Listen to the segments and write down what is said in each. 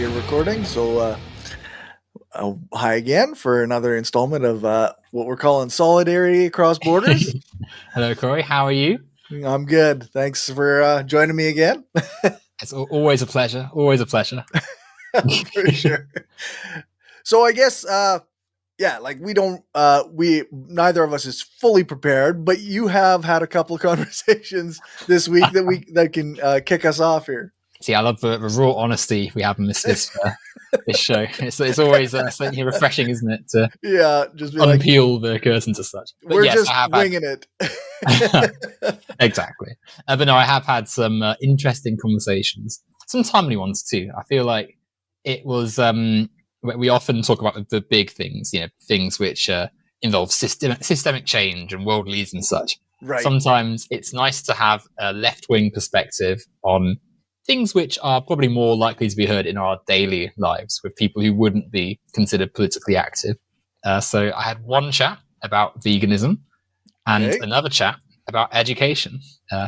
you're recording. So, hi again for another installment of what we're calling Solidarity Across Borders. Hello, Corey. How are you? I'm good. Thanks for joining me again. It's always a pleasure. Always a pleasure. For sure. So I guess, like we neither of us is fully prepared, but you have had a couple of conversations this week that can kick us off here. See, I love the raw honesty we have in this show. It's always certainly refreshing, isn't it, to just be unpeel the curtains as such. But we're just winging it. Exactly. But no, I have had some interesting conversations, some timely ones too. I feel like it was. We often talk about the big things, things which involve systemic change and world leaders and such. Right. Sometimes it's nice to have a left-wing perspective on things which are probably more likely to be heard in our daily lives with people who wouldn't be considered politically active. So I had one chat about veganism and another chat about education.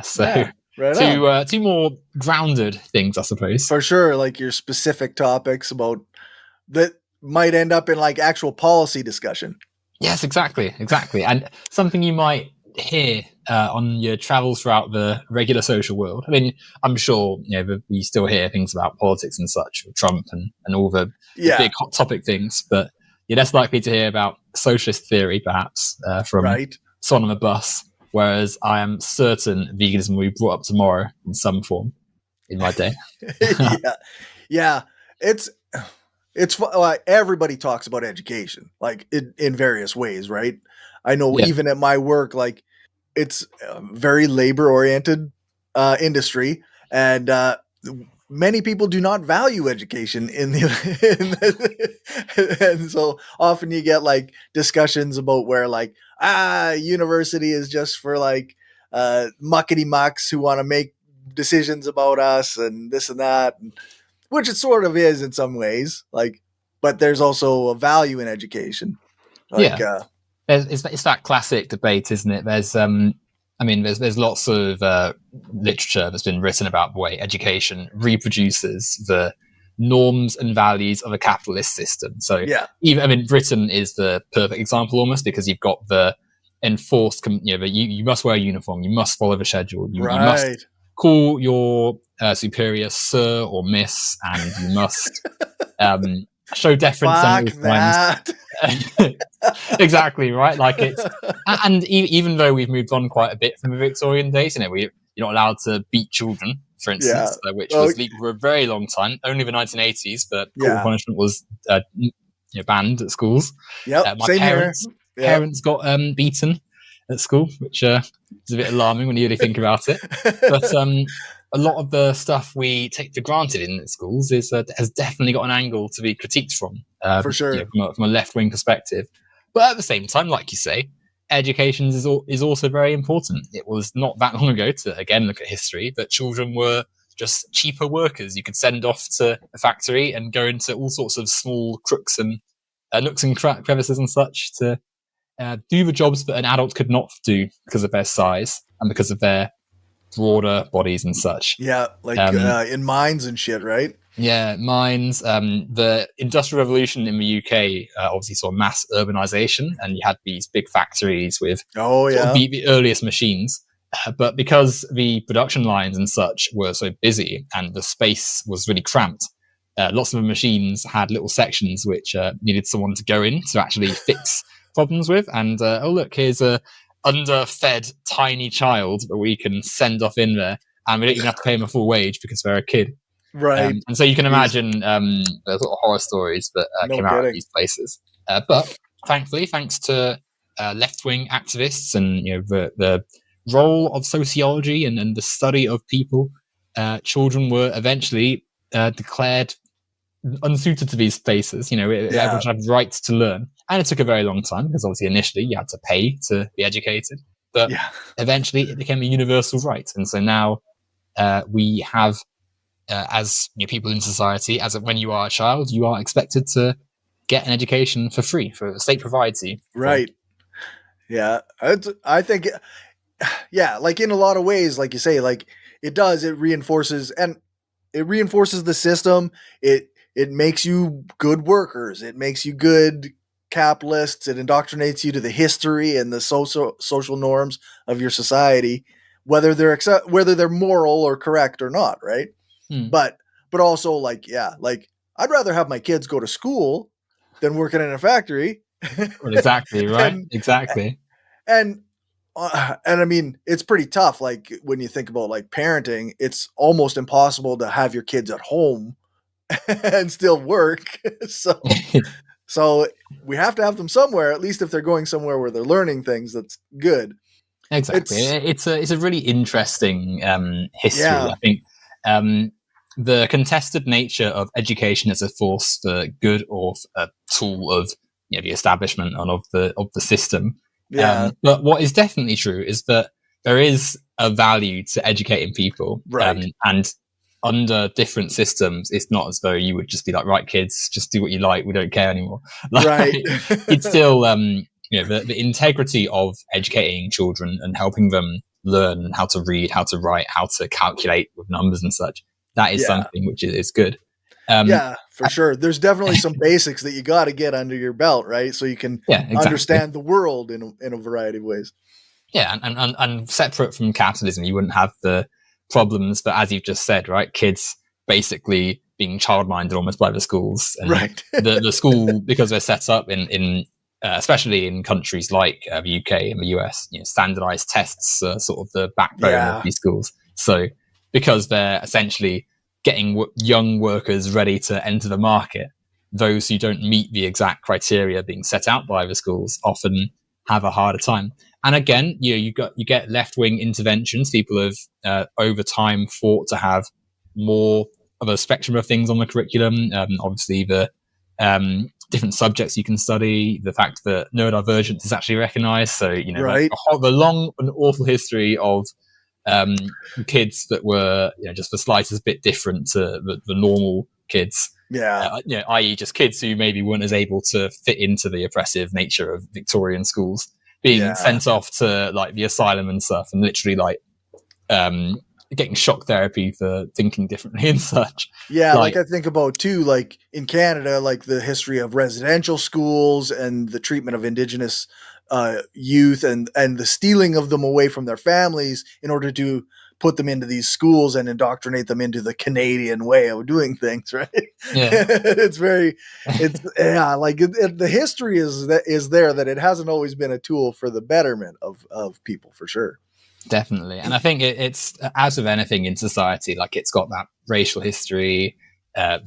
Two more grounded things, I suppose. For sure, like your specific topics about that might end up in like actual policy discussion. Yes, exactly. And something you might hear on your travels throughout the regular social world. I mean, I'm sure we still hear things about politics and such with Trump and all the big hot topic things, but you're less likely to hear about socialist theory, perhaps, from someone on a bus. Whereas I am certain veganism will be brought up tomorrow in some form in my day. It's everybody talks about education, like in various ways, right? I know even at my work, like it's a very labor-oriented industry, and many people do not value education and so often you get like discussions about where like university is just for like muckety mucks who want to make decisions about us and this and that, which it sort of is in some ways, like, but there's also a value in education. It's that classic debate, isn't it? There's there's lots of literature that's been written about the way education reproduces the norms and values of a capitalist system. So Britain is the perfect example almost, because you've got the enforced, you must wear a uniform, you must follow the schedule, you must call your superior sir or miss, and you must show deference on all times. Exactly right. Like it's, and even though we've moved on quite a bit from the Victorian days, you're not allowed to beat children, for instance, which was legal for a very long time. Only the 1980s, but corporal punishment was banned at schools. My parents got beaten at school, which is a bit alarming when you really think about it. But a lot of the stuff we take for granted in schools has definitely got an angle to be critiqued from, for sure, from a left-wing perspective. But at the same time, like you say, education is also very important. It was not that long ago, to again look at history, that children were just cheaper workers. You could send off to a factory and go into all sorts of small crooks and nooks and crevices and such to do the jobs that an adult could not do because of their size and because of their broader bodies and such. In mines and shit, right? Mines. The Industrial Revolution in the UK obviously saw mass urbanization, and you had these big factories with the earliest machines. But because the production lines and such were so busy and the space was really cramped, lots of the machines had little sections which needed someone to go in to actually fix problems with. And here's a underfed tiny child that we can send off in there, and we don't even have to pay them a full wage because they're a kid. Right. And so you can imagine the sort of horror stories that came out of these places. But thankfully, thanks to left-wing activists and the role of sociology and the study of people, children were eventually declared unsuited to these spaces. Everyone should have rights to learn. And it took a very long time, because obviously initially you had to pay to be educated. But eventually it became a universal right. And so now we have, as people in society, as when you are a child, you are expected to get an education for free. The state provides you. Right. Yeah. I think, like in a lot of ways, like you say, like it reinforces the system. It it makes you good workers. It makes you good capitalists. It indoctrinates you to the history and the social norms of your society, whether they're moral or correct or not, right? Hmm. But also, like, yeah, like, I'd rather have my kids go to school than working in a factory. Well, exactly, right? and Exactly. and and I mean, it's pretty tough. Like, when you think about like parenting, it's almost impossible to have your kids at home and still work. So we have to have them somewhere, at least if they're going somewhere where they're learning things that's good. Exactly. It's It's a really interesting history. yeah, I think um, the contested nature of education as a force for good or a tool of the establishment and of the system. yeah, But what is definitely true is that there is a value to educating people, right, and under different systems, it's not as though you would just be like, right, kids, just do what you like. We don't care anymore. right. Like, it's still the integrity of educating children and helping them learn how to read, how to write, how to calculate with numbers and such. That is Yeah, something which is good. Um, yeah, for sure. There's definitely some basics that you got to get under your belt, right? So you can yeah, exactly. understand the world in a variety of ways. Yeah, and separate from capitalism, you wouldn't have the problems that, as you've just said, right? Kids basically being child-minded almost by the schools, and Right. the school, because they're set up in especially in countries like the UK and the US, standardized tests are sort of the backbone of Yeah. these schools. So because they're essentially getting young workers ready to enter the market, those who don't meet the exact criteria being set out by the schools often have a harder time. And again, you get left wing interventions. People have over time fought to have more of a spectrum of things on the curriculum. Obviously, the different subjects you can study, the fact that neurodivergence is actually recognised. So Right. the long and awful history of kids that were just the slightest bit different to the normal kids. Yeah. I.e., just kids who maybe weren't as able to fit into the oppressive nature of Victorian schools, being Yeah. sent off to like the asylum and stuff, and literally like getting shock therapy for thinking differently and such. Yeah, like Like, I think about too, like in Canada, like the history of residential schools and the treatment of Indigenous youth and the stealing of them away from their families in order to put them into these schools and indoctrinate them into the Canadian way of doing things, right? yeah, It's yeah, like the history is there that it hasn't always been a tool for the betterment of people, for sure. definitely. And I think it's as with anything in society, like it's got that racial history, Yeah,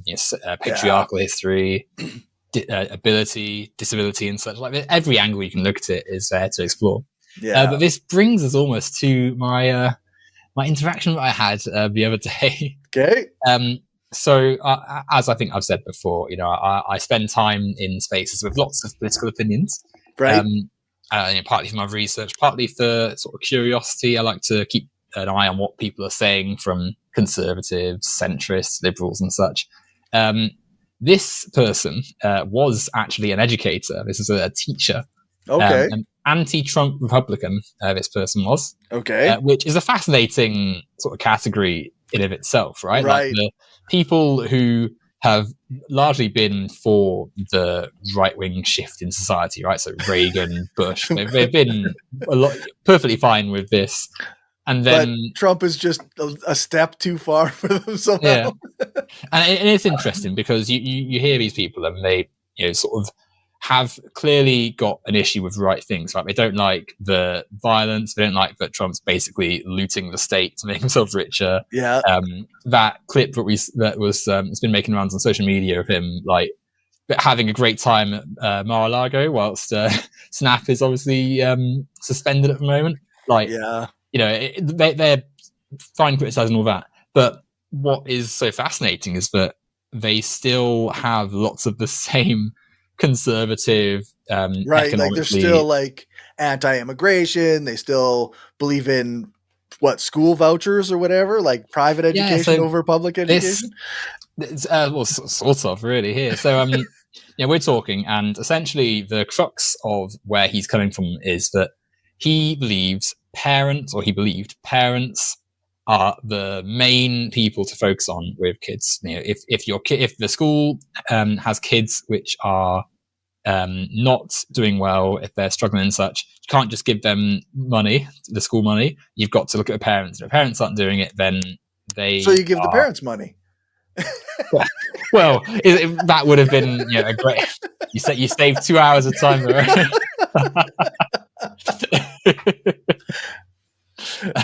patriarchal history, ability, disability, and such. Like every angle you can look at it is there to explore. yeah. But this brings us almost to my interaction that I had the other day. Okay. So, as I think I've said before, I spend time in spaces with lots of political opinions. Right. Partly for my research, partly for sort of curiosity. I like to keep an eye on what people are saying from conservatives, centrists, liberals, and such. This person was actually an educator. This is a teacher. Okay. An anti-Trump Republican, this person was, Okay. which is a fascinating sort of category in of itself, right? Like Right. the people who have largely been for the right-wing shift in society, right? So Reagan, Bush, they've been a lot perfectly fine with this, and But then Trump is just a step too far for them yeah, somehow. and it's interesting because you hear these people and they sort of have clearly got an issue with the right things. Like they don't like the violence. They don't like that Trump's basically looting the state to make himself richer. Yeah. That clip that was it's been making rounds on social media of him like having a great time at Mar-a-Lago whilst Snap is obviously suspended at the moment. Like Yeah. they're fine criticizing all that, but what is so fascinating is that they still have lots of the same conservative, Right. Like they're still economically. like anti-immigration. They still believe in what, school vouchers or whatever, like private Yeah, education so over public this, education. well, sort of really here. So, we're talking, and essentially the crux of where he's coming from is that he believes parents, or he believed parents, are the main people to focus on with kids. You know, if the school has kids which are not doing well, if they're struggling and such, you can't just give them money, the school money. You've got to look at the parents. If the parents aren't doing it, then So you give the parents money. Well, that would have been a great. You saved 2 hours of time there.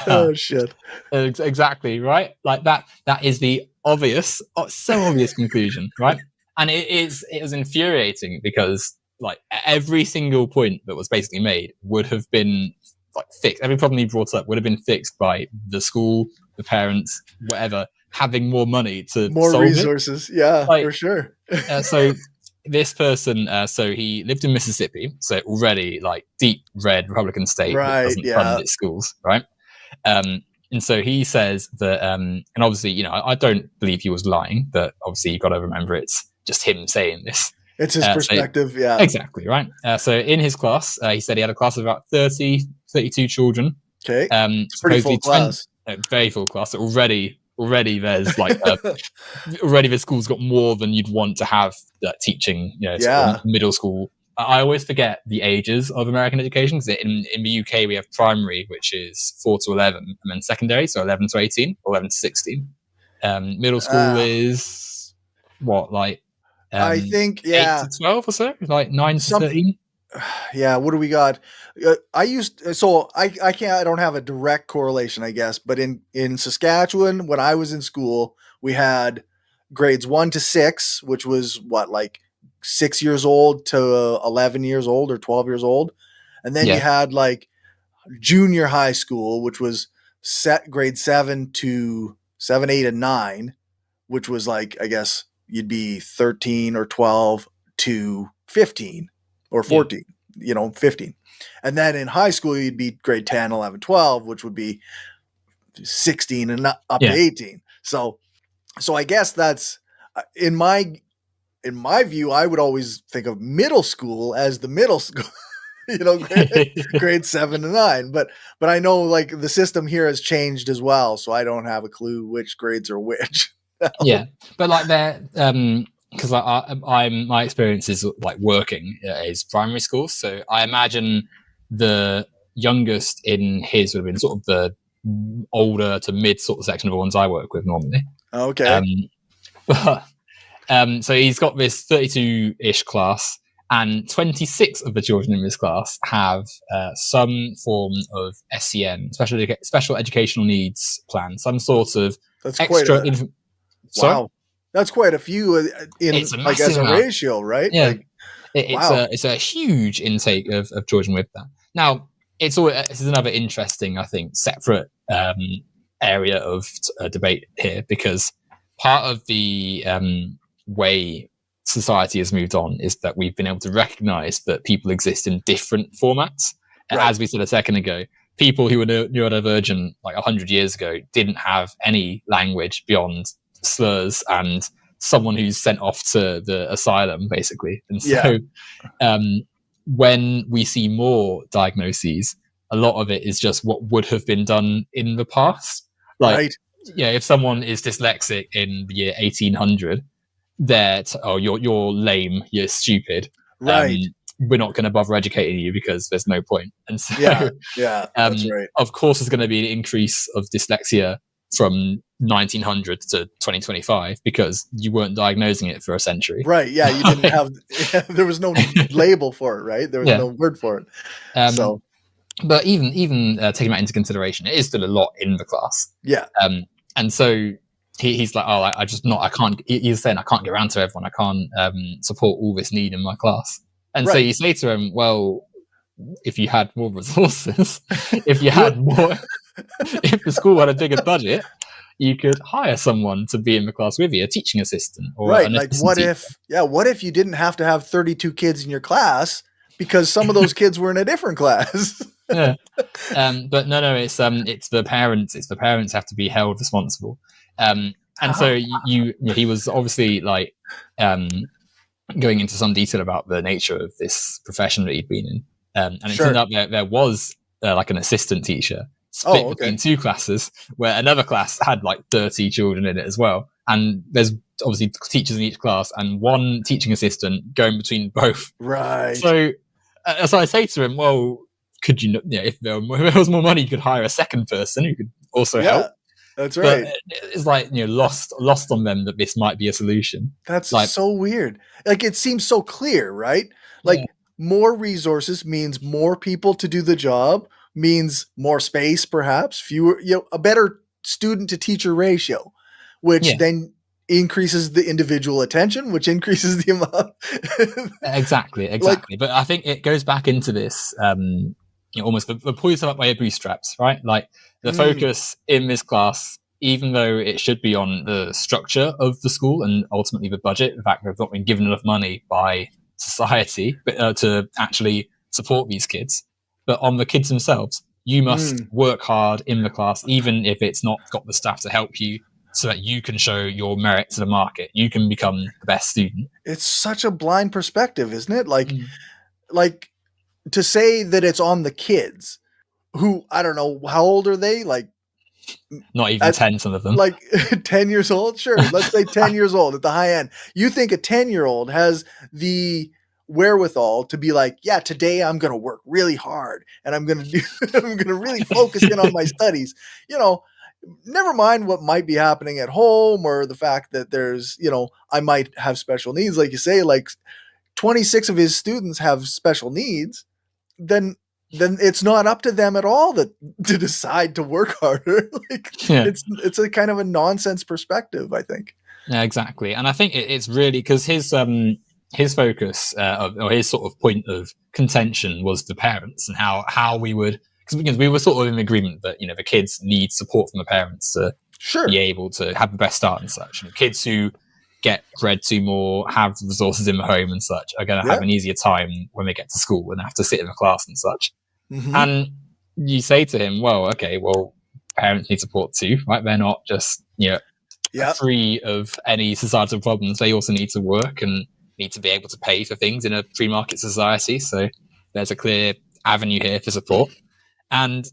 Oh shit! Exactly right. Like that. That is the obvious, so obvious conclusion, right? And it was infuriating because like every single point that was basically made would have been like fixed. Every problem he brought up would have been fixed by the school, the parents, whatever, having more money to more solve resources. it. Yeah, like, for sure. So this person, so he lived in Mississippi, so already like deep red Republican state that doesn't fund its schools, right? And so he says that, and obviously, I don't believe he was lying, but obviously you've got to remember it's just him saying this. It's his perspective, so, yeah. Exactly, right? So in his class, he said he had a class of about 32 children. Okay, it's pretty full class. Very full class. So already there's like already the school's got more than you'd want to have teaching middle school. I always forget the ages of American education because in the UK we have primary, which is 4 to 11, and then secondary, so 11 to 18, 11 to 16. Middle school is what, like I think 8 to 12 or so, like 9 to 13. Yeah, what do we got? I don't have a direct correlation, I guess, but in Saskatchewan, when I was in school, we had grades 1 to 6, which was what, like 6 years old to 11 years old or 12 years old. And then you had like junior high school, which was grade 7 to 7, 8, and 9, which was like, I guess you'd be 13 or 12 to 15 or 14, 15. And then in high school, you'd be grade 10, 11, 12, which would be 16 and up to 18. So I guess that's in my view, I would always think of middle school as the middle school, grade 7 to 9. But I know like the system here has changed as well, so I don't have a clue which grades are which. Yeah, but like they're because I'm my experience is like working is primary school, so I imagine the youngest in his would have been sort of the older to mid sort of section of the ones I work with normally. Okay. But so he's got this 32-ish class, and 26 of the children in this class have some form of SEN, special educational needs plan, some sort of That's extra. Wow, that's quite a few in, I guess, a ratio, right? Yeah, it's a huge intake of children with that. Now, this is another interesting, I think, separate area of debate here, because part of the way society has moved on is that we've been able to recognize that people exist in different formats. Right. As we said a second ago, people who were neurodivergent like 100 years ago didn't have any language beyond slurs and someone who's sent off to the asylum, basically. And so when we see more diagnoses, a lot of it is just what would have been done in the past. Like, if someone is dyslexic in the year 1800, you're lame, you're stupid. Right. We're not going to bother educating you because there's no point. And so, that's right. Of course, there's going to be an increase of dyslexia from 1900 to 2025 because you weren't diagnosing it for a century. Right. Yeah. You didn't have, there was no label for it, right? There was no word for it. But even taking that into consideration, it is still a lot in the class. Yeah. And so he's like, I can't, he's saying I can't get around to everyone. I can't support all this need in my class. And so you say to him, well, if you had more resources, if you had more, if the school had a bigger budget, you could hire someone to be in the class with you, a teaching assistant. Or like what if you didn't have to have 32 kids in your class because some of those kids were in a different class? But no, it's the parents. It's the parents have to be held responsible. And so he was obviously like going into some detail about the nature of this profession that he'd been in. And it turned out there was like an assistant teacher split Oh, between okay. two classes, where another class had like 30 children in it as well. And there's obviously teachers in each class and one teaching assistant going between both. Right. So I say to him, well, could you, if there was more money, you could hire a second person who could also Yeah, help. that's But right. it's like, lost on them that this might be a solution. That's Like, so weird. Like it seems so clear, right? yeah, Like more resources means more people to do the job, means more space, perhaps, fewer, a better student to teacher ratio, which yeah, then increases the individual attention, which increases the amount. exactly, Like, exactly. But I think it goes back into this, almost the pull yourself up by your bootstraps, right? Like the mm, focus in this class, even though it should be on the structure of the school and ultimately the budget, in fact, they've not been given enough money by society to actually support these kids. But on the kids themselves, you must mm. work hard in the class, even if it's not got the staff to help you, so that you can show your merit to the market. You can become the best student. It's such a blind perspective, isn't it? Mm. Like to say that it's on the kids who, I don't know, how old are they? Like Not even at 10, some of them. like 10 years old, sure, let's say 10 years old at the high end. You think a 10-year-old has the wherewithal to be like, yeah, today I'm going to work really hard and I'm going to do I'm going to really focus in on my studies, you know never mind what might be happening at home or the fact that there's, I might have special needs, like you say, like 26 of his students have special needs. Then it's not up to them at all to decide to work harder. Like Yeah. it's a kind of a nonsense perspective, I think. Yeah, exactly. And I think it's really because his focus or his sort of point of contention was the parents and how we would, because we were sort of in agreement that the kids need support from the parents to be Sure. able to have the best start and such. And kids who get read to more, have resources in the home and such, are going to have Yeah. an easier time when they get to school and have to sit in the class and such. Mm-hmm. And you say to him, well, okay, well, parents need support too, right? They're not just Yeah. free of any societal problems. They also need to work and need to be able to pay for things in a free market society. So there's a clear avenue here for support. And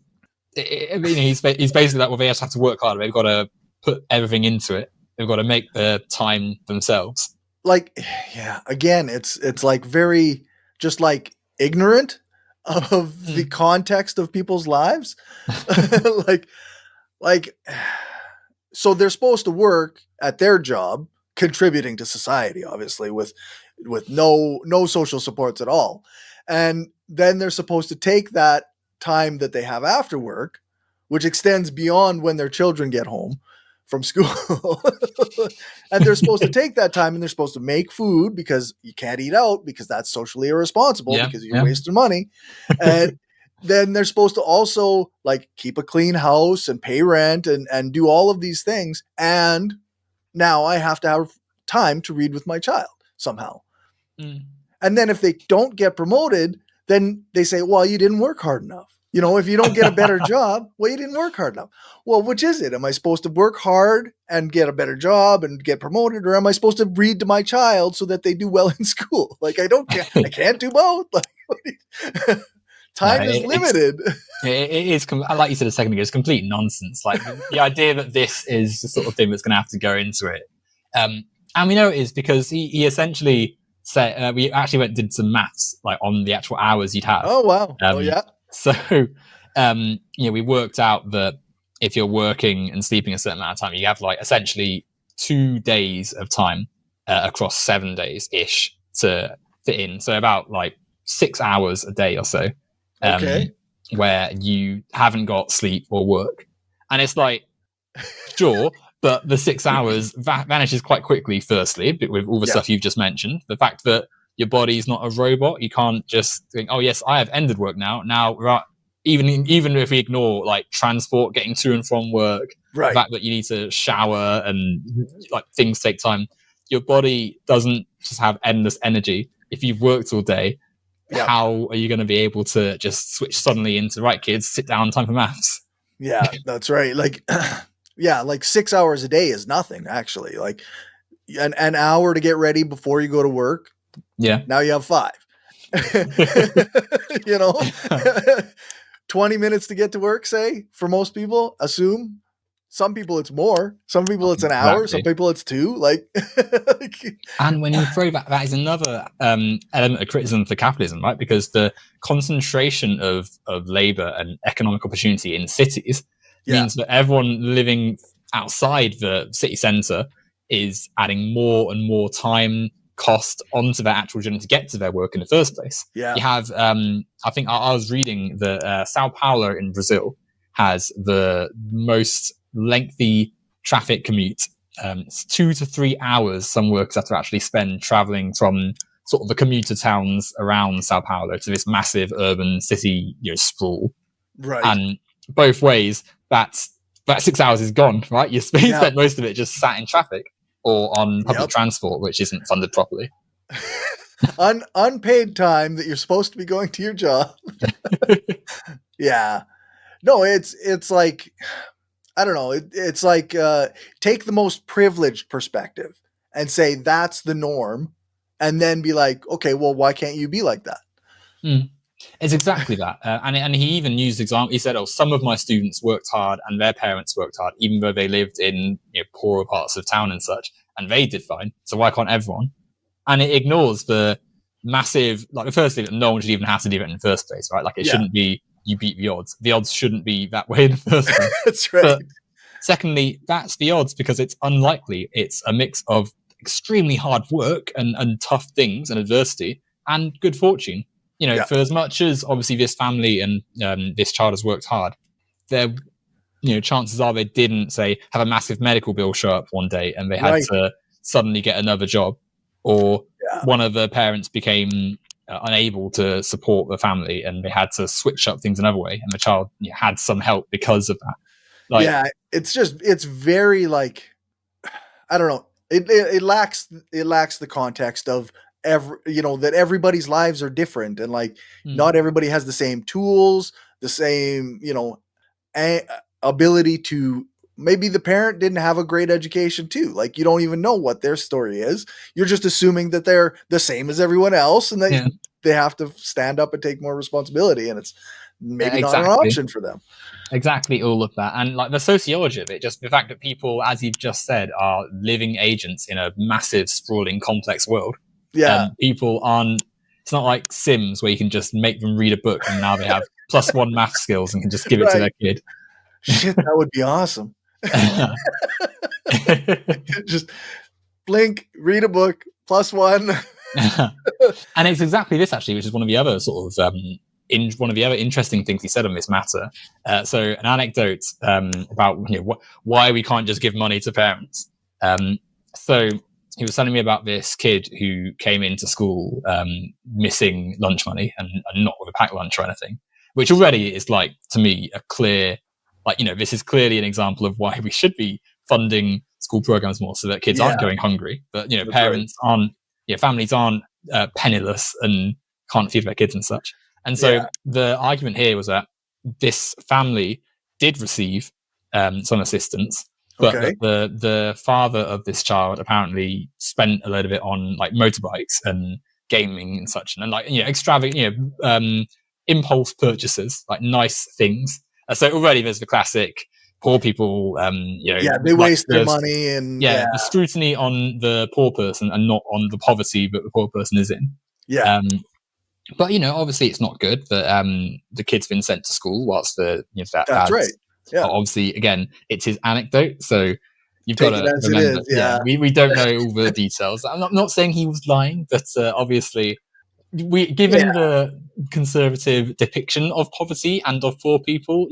he's basically like, well, they just have to work harder. They've got to put everything into it. They've got to make the time themselves. Like, yeah, again, it's like very just like ignorant of the context of people's lives. like so they're supposed to work at their job contributing to society, obviously, with no social supports at all. And then they're supposed to take that time that they have after work, which extends beyond when their children get home from school. And they're supposed to take that time and they're supposed to make food because you can't eat out because that's socially irresponsible because you're wasting money. And then they're supposed to also like keep a clean house and pay rent and do all of these things. And now I have to have time to read with my child somehow. Mm. And then if they don't get promoted, then they say, well, you didn't work hard enough. If you don't get a better job, well, you didn't work hard enough. Well, which is it? Am I supposed to work hard and get a better job and get promoted? Or am I supposed to read to my child so that they do well in school? Like, I can't do both. Like, time is limited. It is, like you said a second ago, it's complete nonsense. Like the idea that this is the sort of thing that's going to have to go into it. And we know it is because he essentially said, we actually did some maths like on the actual hours you'd have. Oh, wow. Oh, yeah. So, we worked out that if you're working and sleeping a certain amount of time, you have like essentially 2 days of time across 7 days ish to fit in. So about like 6 hours a day or so. Okay. Where you haven't got sleep or work. And it's like, sure, but the 6 hours vanishes quite quickly, firstly, with all the stuff you've just mentioned. The fact that your body's not a robot, you can't just think, oh, yes, I have ended work now. Now, right, even if we ignore like transport, getting to and from work, right. The fact that you need to shower and like things take time, your body doesn't just have endless energy. If you've worked all day, how are you going to be able to just switch suddenly into, right, kids, sit down, time for maths? Yeah, that's right. Like, like 6 hours a day is nothing, actually. Like an hour to get ready before you go to work. Yeah. Now you have 5. 20 minutes to get to work, say, for most people, assume. Some people it's more. Some people it's an hour. Some Exactly. people it's 2. Like, And when you throw that is another element of criticism for capitalism, right? Because the concentration of labor and economic opportunity in cities means that everyone living outside the city centre is adding more and more time, cost onto their actual journey to get to their work in the first place. Yeah. You have, I think I was reading that Sao Paulo in Brazil has the most lengthy traffic commute. It's 2 to 3 hours some workers have to actually spend traveling from sort of the commuter towns around Sao Paulo to this massive urban city, sprawl. Right. And both ways, that 6 hours is gone, right? You spent most of it just sat in traffic or on public transport, which isn't funded properly. Unpaid time that you're supposed to be going to your job. Yeah. No, it's like, I don't know. It's like, take the most privileged perspective and say that's the norm, and then be like, okay, well, why can't you be like that? It's exactly that. And he even used example. He said, some of my students worked hard and their parents worked hard, even though they lived in poorer parts of town and such, and they did fine. So why can't everyone? And it ignores the massive, like the first thing that no one should even have to do it in the first place, right? Like it shouldn't be you beat the odds. The odds shouldn't be that way in the first place. That's right. But secondly, that's the odds because it's unlikely. It's a mix of extremely hard work and tough things and adversity and good fortune. For as much as obviously this family and this child has worked hard, there, chances are they didn't say have a massive medical bill show up one day and they had to suddenly get another job, or one of the parents became unable to support the family and they had to switch up things another way, and the child had some help because of that. It's very like, I don't know. It lacks the context of that everybody's lives are different, and like not everybody has the same tools, the same ability to. Maybe the parent didn't have a great education too. Like you don't even know what their story is. You're just assuming that they're the same as everyone else, and that they have to stand up and take more responsibility, and it's maybe not an option for them. Exactly, all of that. And like the sociology of it, just the fact that people, as you've just said, are living agents in a massive, sprawling, complex world. People aren't, it's not like Sims where you can just make them read a book and now they have +1 math skills and can just give it to their kid. Shit, that would be awesome. Just blink, read a book, +1. And it's exactly this actually, which is one of the other sort of one of the other interesting things he said on this matter. So an anecdote about why we can't just give money to parents. So he was telling me about this kid who came into school missing lunch money and not with a packed lunch or anything, which already is like, to me, a clear, this is clearly an example of why we should be funding school programs more so that kids aren't going hungry. But, parents aren't, families aren't penniless and can't feed their kids and such. And so the argument here was that this family did receive some assistance, but the father of this child apparently spent a load of it on like motorbikes and gaming and such, and like extravagant, impulse purchases, like nice things. So already there's the classic poor people, they waste their money, and the scrutiny on the poor person and not on the poverty that the poor person is in. But obviously it's not good that the kid's been sent to school whilst the that's right. Obviously, again, it's his anecdote, so you've got to remember. We don't know all the details. I'm not saying he was lying, but obviously, given the conservative depiction of poverty and of poor people,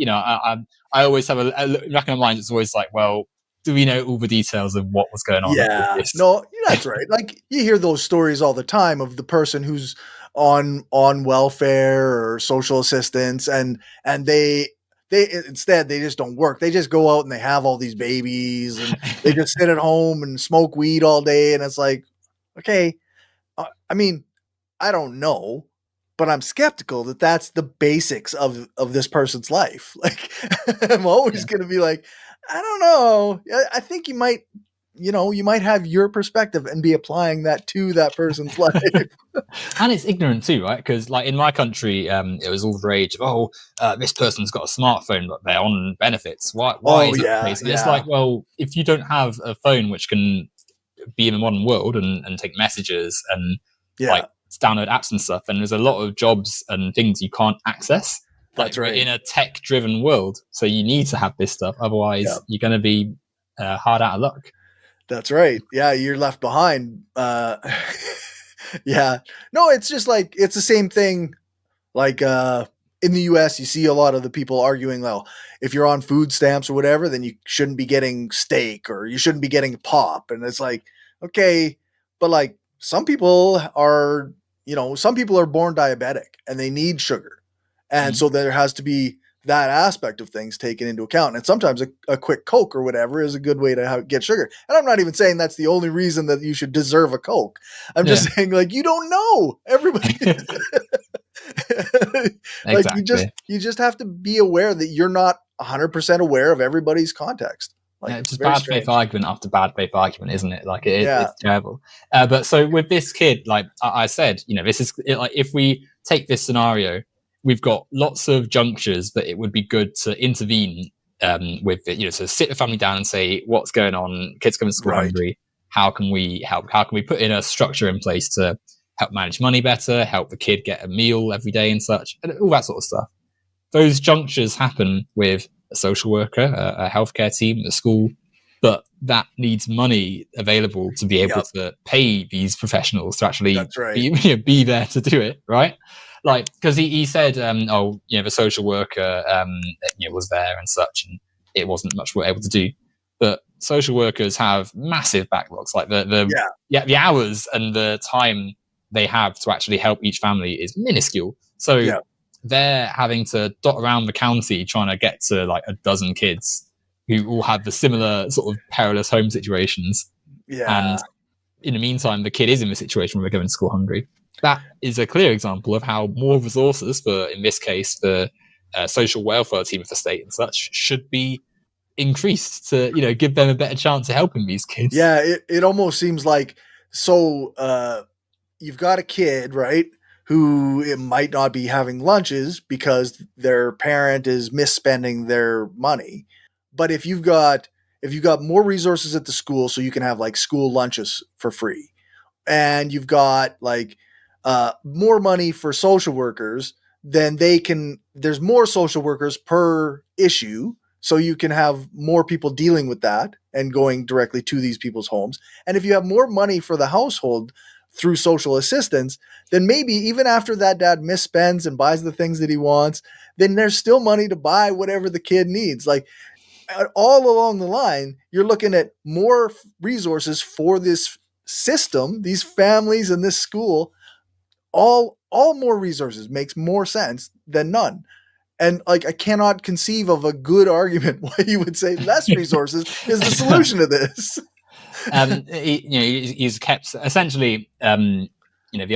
I always have a back in my mind. It's always like, well, do we know all the details of what was going on? No, that's right. Like you hear those stories all the time of the person who's on welfare or social assistance, and they instead they just don't work. They just go out and they have all these babies and they just sit at home and smoke weed all day. And it's like, okay, I mean, I don't know, but I'm skeptical that that's the basics of this person's life. Like I'm always going to be like, I don't know. I think you might you might have your perspective and be applying that to that person's life. And it's ignorant too, right? Because like in my country, it was all the rage of this person's got a smartphone, but they're on benefits. Why Oh is that the yeah, case? And it's yeah, like, well, if you don't have a phone which can be in the modern world and take messages and yeah. like download apps and stuff, then there's a lot of jobs and things you can't access. Like That's we're right. in a tech driven world, so you need to have this stuff, Yeah, otherwise you're going to be hard out of luck. that's right. Yeah, you're left behind. Yeah. No, it's just like it's the same thing. Like in the US, you see a lot of the people arguing, well, if you're on food stamps or whatever, then you shouldn't be getting steak or you shouldn't be getting pop. And it's like, okay, but like some people are born diabetic and they need sugar. And Mm. so there has to be that aspect of things taken into account. And sometimes a quick Coke or whatever is a good way to get sugar. And I'm not even saying that's the only reason that you should deserve a Coke. I'm Yeah, just saying, like, you don't know. Everybody like exactly. you just have to be aware that you're not 100% aware of everybody's context. Like Yeah, it's it's just very bad faith strange. argument after bad faith argument, isn't it? Like Yeah. it's terrible. But so with this kid, like I said, this is like if we take this scenario, we've got lots of junctures that it would be good to intervene with it. So sit the family down and say, what's going on? Kids coming to school Right. hungry. How can we help? How can we put in a structure in place to help manage money better, help the kid get a meal every day and such, and all that sort of stuff. Those junctures happen with a social worker, a healthcare team, a school, but that needs money available to be able Yep. to pay these professionals to actually That's right. be there to do it, right? Like, because he said, the social worker, was there and such, and it wasn't much we're able to do. But social workers have massive backlogs, like the hours and the time they have to actually help each family is minuscule. So Yeah. they're having to dot around the county trying to get to like a dozen kids who all have the similar sort of perilous home situations. Yeah. And in the meantime, the kid is in the situation where they're going to school hungry. That is a clear example of how more resources for, in this case, the social welfare team of the state and such should be increased to, give them a better chance of helping these kids. Yeah, it almost seems like you've got a kid, right, who it might not be having lunches because their parent is misspending their money. But if you've got more resources at the school so you can have like school lunches for free, and you've got like more money for social workers, then there's more social workers per issue, so you can have more people dealing with that and going directly to these people's homes. And if you have more money for the household through social assistance, then maybe even after that dad misspends and buys the things that he wants, then there's still money to buy whatever the kid needs. Like all along the line, you're looking at more resources for this system, these families and this school. All more resources makes more sense than none. And like I cannot conceive of a good argument why you would say less resources is the solution to this. He's kept essentially, the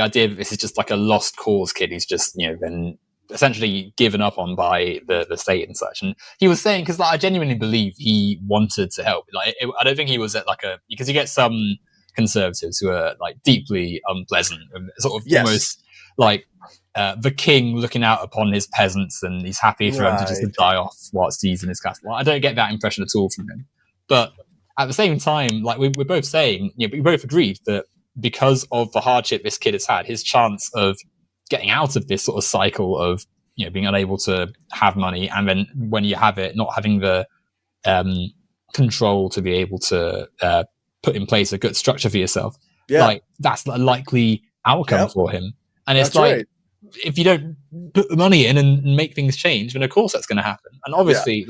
idea that this is just like a lost cause kid. He's just, been essentially given up on by the state and such. And he was saying, because I genuinely believe he wanted to help. Like, I don't think he was at because you get some conservatives who are like deeply unpleasant, and sort of Yes. almost like the king looking out upon his peasants, and he's happy for them to just die off whilst he's in his castle. I don't get that impression at all from him. But at the same time, like we're both saying, we both agreed that because of the hardship this kid has had, his chance of getting out of this sort of cycle of being unable to have money, and then when you have it, not having the control to be able to put in place a good structure for yourself. Yeah. Like that's a likely outcome for him. And it's That's like, right. if you don't put the money in and make things change, then of course that's going to happen. And obviously,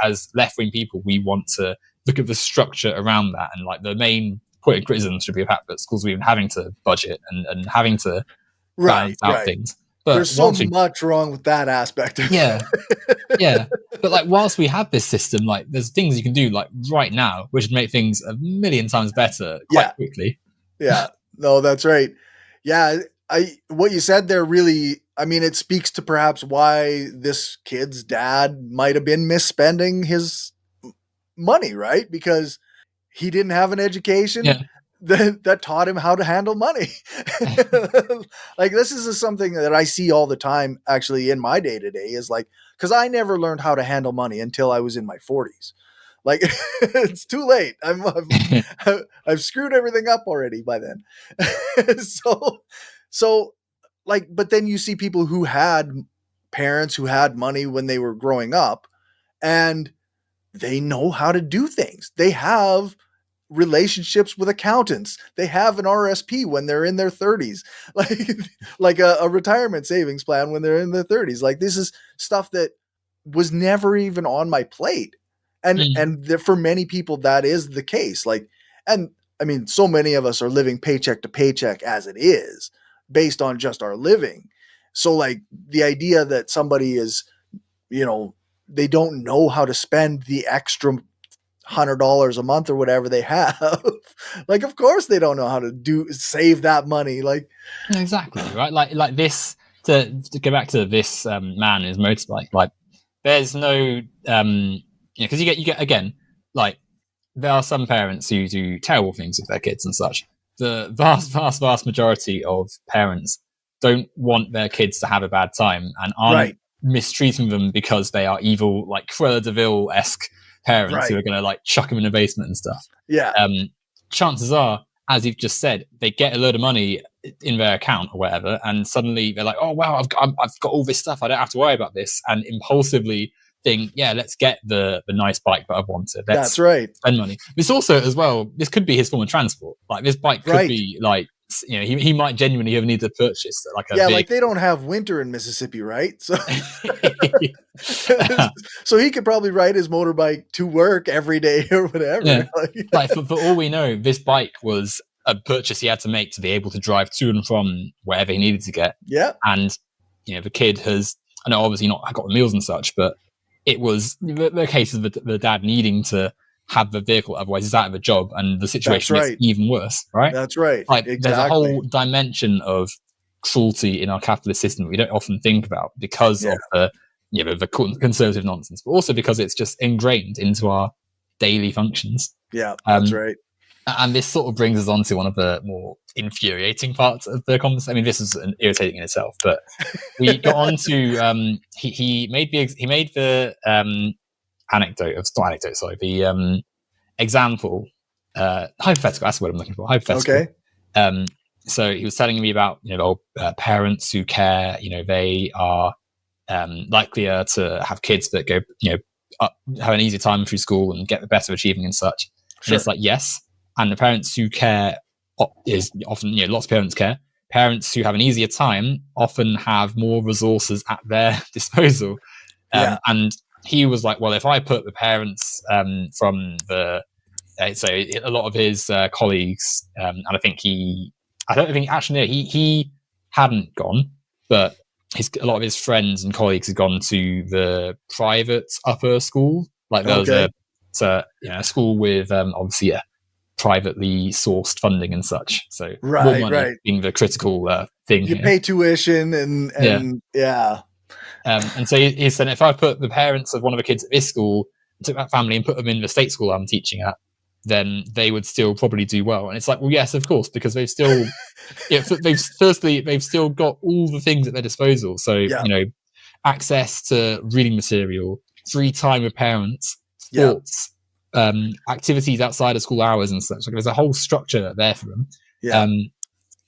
as left-wing people, we want to look at the structure around that. And like the main point of criticism should be the fact that schools are even having to budget and having to balance out things. But there's so much wrong with that aspect. Yeah. But like, whilst we have this system, like there's things you can do like right now, which would make things a million times better quite quickly. Yeah. No, that's right. Yeah. What you said there really, it speaks to perhaps why this kid's dad might have been misspending his money, right? Because he didn't have an education Yeah. that taught him how to handle money. Like this is something that I see all the time actually in my day to day is like, cause I never learned how to handle money until I was in my 40s. Like it's too late. I've screwed everything up already by then. So like, but then you see people who had parents who had money when they were growing up and they know how to do things. They have relationships with accountants. They have an RSP when they're in their 30s, like a retirement savings plan when they're in their 30s. Like this is stuff that was never even on my plate. And for many people that is the case. Like, and I mean, so many of us are living paycheck to paycheck as it is based on just our living. So like the idea that somebody is, you know, they don't know how to spend the extra $100 a month or whatever they have. Like, of course they don't know how to save that money. Like, exactly, right? Like this, to go back to this man and his motorbike, like there's no because you get again, like there are some parents who do terrible things with their kids and such. The vast majority of parents don't want their kids to have a bad time and aren't mistreating them because they are evil, like Cruella de Vil-esque parents who are going to like chuck them in the basement and stuff. Yeah. Chances are, as you've just said, they get a load of money in their account or whatever, and suddenly they're like, "Oh wow, I've got all this stuff. I don't have to worry about this," and impulsively think, "Yeah, let's get the nice bike that I've wanted. Let's spend money." This also, as well, this could be his form of transport. Like this bike could be like, you know, he might genuinely have needed to purchase like a like they don't have winter in Mississippi, right? So so he could probably ride his motorbike to work every day or whatever. Yeah. Like for all we know, this bike was a purchase he had to make to be able to drive to and from wherever he needed to get. Yeah. And you know, the kid has, I know obviously not got the meals and such, but it was the case of the dad needing to have the vehicle, otherwise he's out of a job, and the situation gets even worse, right? That's right. Like there's a whole dimension of cruelty in our capitalist system that we don't often think about because of the conservative nonsense, but also because it's just ingrained into our daily functions. Yeah, that's right. And this sort of brings us on to one of the more infuriating parts of the conversation. I mean, this is irritating in itself, but we got on to he made the example, hypothetical. That's what I'm looking for. Hypothetical. Okay. So he was telling me about parents who care. You know, they are likelier to have kids that go have an easier time through school and get the better achieving and such. Sure. And it's like yes. And the parents who care is often, lots of parents care. Parents who have an easier time often have more resources at their disposal. And he was like, well, if I put the parents from the, so a lot of his colleagues, and I don't think he hadn't gone, but a lot of his friends and colleagues had gone to the private upper school. Like there was a school with obviously privately sourced funding and such. So more money being the critical thing. You pay tuition and and so he said, if I put the parents of one of the kids at this school, took that family and put them in the state school I'm teaching at, then they would still probably do well. And it's like, well, yes, of course, because they've still, they've still got all the things at their disposal. So access to reading material, free time with parents, sports. Activities outside of school hours and such. Like there's a whole structure there for them.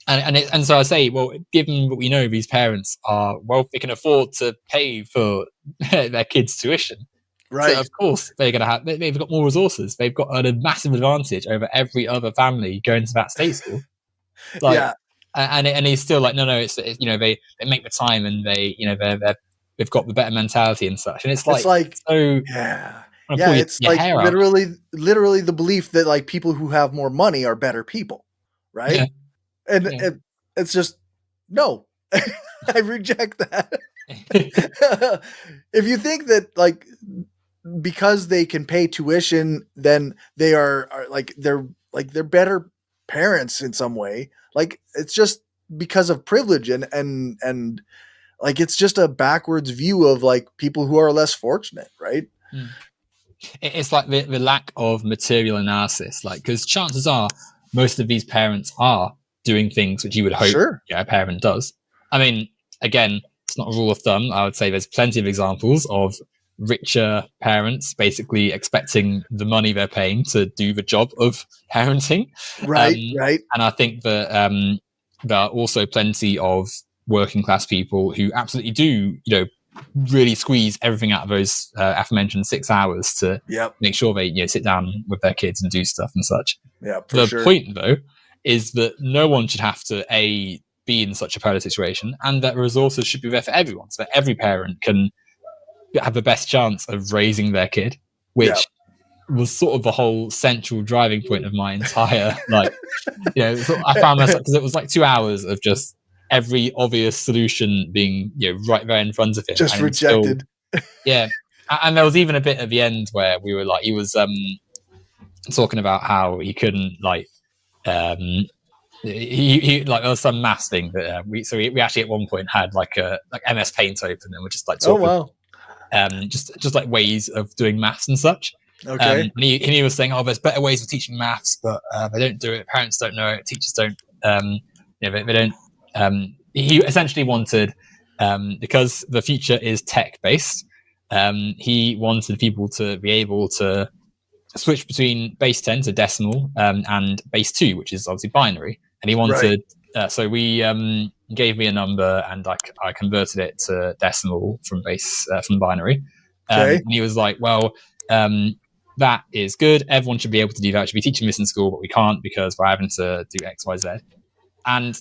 And so I say, well, given what we know, these parents are they can afford to pay for their kids' tuition. Right. So of course they're going to have. They've got more resources. They've got a massive advantage over every other family going to that state school. And he's still like, no, it's they make the time and they've got the better mentality and such. And it's like so. Yeah, it's like literally the belief that like people who have more money are better people, right? Yeah. And it's just no, I reject that. If you think that like because they can pay tuition, then they are they're better parents in some way. Like it's just because of privilege and like it's just a backwards view of like people who are less fortunate, right? it's like the lack of material analysis, like, because chances are most of these parents are doing things which you would hope Sure. a parent does. I mean, again, it's not a rule of thumb. I would say there's plenty of examples of richer parents basically expecting the money they're paying to do the job of parenting. Right, right. And I think that there are also plenty of working class people who absolutely do, really squeeze everything out of those aforementioned 6 hours to Yep. make sure they sit down with their kids and do stuff and such. Yeah, for The sure. point, though, is that no one should have to be in such a polar situation, and that resources should be there for everyone, so that every parent can have the best chance of raising their kid, which was sort of the whole central driving point of my entire I found myself, because it was like 2 hours of just every obvious solution being right there in front of him, just rejected. And there was even a bit at the end where we were like, he was talking about how he couldn't he there was some maths thing that we actually at one point had like MS Paint open, and we're just like talking just like ways of doing maths and such. Okay. And he was saying, there's better ways of teaching maths, but they don't do it. Parents don't know it. Teachers don't. They don't. He essentially wanted, because the future is tech based, he wanted people to be able to switch between base 10 to decimal and base 2, which is obviously binary. And he wanted, so we gave me a number, and I converted it to decimal from binary. And he was like, well, that is good. Everyone should be able to do that. Should be teaching this in school, but we can't because we're having to do X, Y, Z. And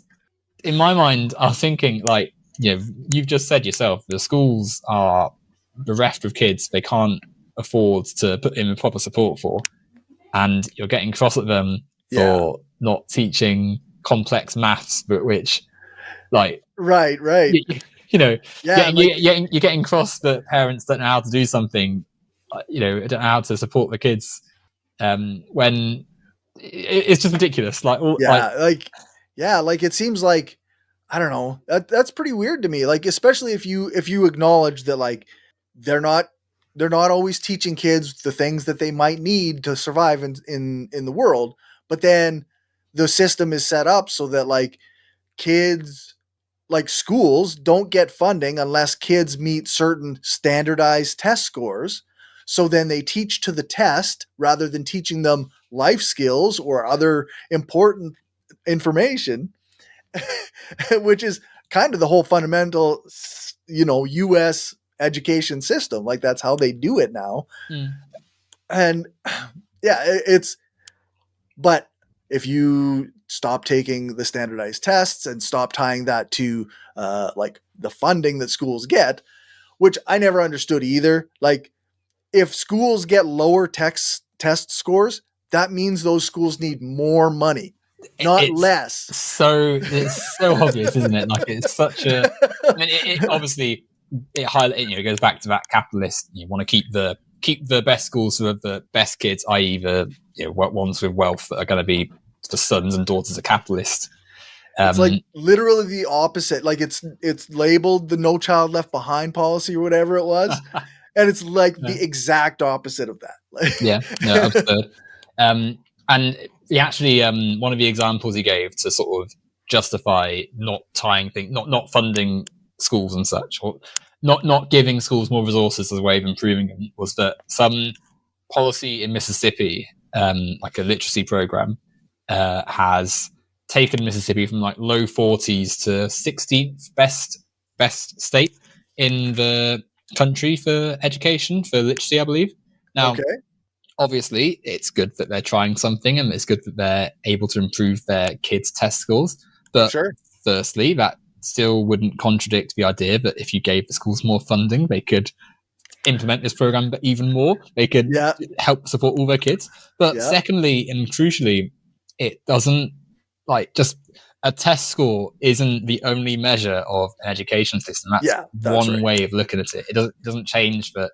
in my mind, I was thinking, you've just said yourself, the schools are bereft of kids they can't afford to put in the proper support for, and you're getting cross at them for not teaching complex maths, but which, right. You're getting cross that parents don't know how to do something, don't know how to support the kids, when it's just ridiculous. It seems like, I don't know, that's pretty weird to me. Like, especially if you acknowledge that they're not always teaching kids the things that they might need to survive in the world, but then the system is set up so that kids, schools don't get funding unless kids meet certain standardized test scores. So then they teach to the test rather than teaching them life skills or other important information, which is kind of the whole fundamental, U.S. education system. That's how they do it now. And but if you stop taking the standardized tests and stop tying that to the funding that schools get, which I never understood either. If schools get lower test scores, that means those schools need more money, not less. So it's so obvious, isn't it? It's such a. I mean, obviously it goes back to that capitalist. You want to keep the best schools for the best kids, i.e., the ones with wealth that are going to be the sons and daughters of capitalists. It's literally the opposite. It's labeled the No Child Left Behind policy or whatever it was. And it's the exact opposite of that. Absurd. And he actually, one of the examples he gave to sort of justify not tying things, not funding schools and such, or not giving schools more resources as a way of improving them, was that some policy in Mississippi, like a literacy program, has taken Mississippi from low 40s to 16th best state in the country for education, for literacy, I believe. Now, obviously, it's good that they're trying something, and it's good that they're able to improve their kids' test scores. But firstly, that still wouldn't contradict the idea that if you gave the schools more funding, they could implement this program even more. They could help support all their kids. But secondly, and crucially, it doesn't just a test score isn't the only measure of an education system. That's one way of looking at it. It doesn't change that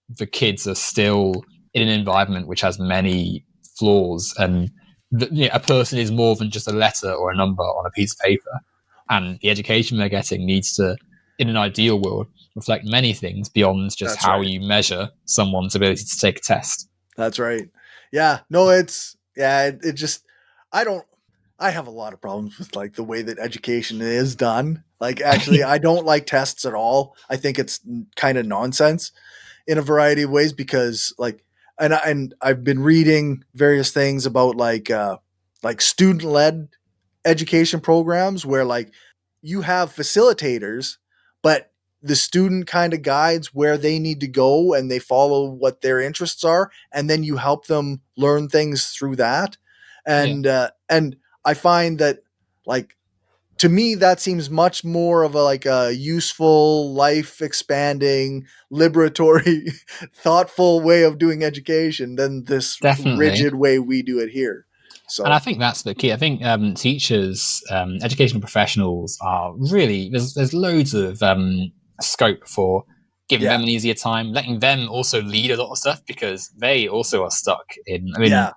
the kids are still in an environment which has many flaws, and a person is more than just a letter or a number on a piece of paper. And the education they're getting needs to, in an ideal world, reflect many things beyond just That's how right. you measure someone's ability to take a test. That's right. Yeah. No, it just, I don't, I have a lot of problems with like the way that education is done. Like, actually, I don't like tests at all. I think it's kind of nonsense in a variety of ways because like, and I've been reading various things about like student led education programs where like you have facilitators, but the student kind of guides where they need to go and they follow what their interests are, and then you help them learn things through that. Yeah, And I find that, like, to me that seems much more of a like a useful, life expanding, liberatory, thoughtful way of doing education than this definitely. rigid way we do it here. And I So think that's the key. I think teachers, educational professionals are really, there's loads of scope for giving yeah, them an easier time, letting them also lead a lot of stuff because they also are stuck in. I mean, yeah,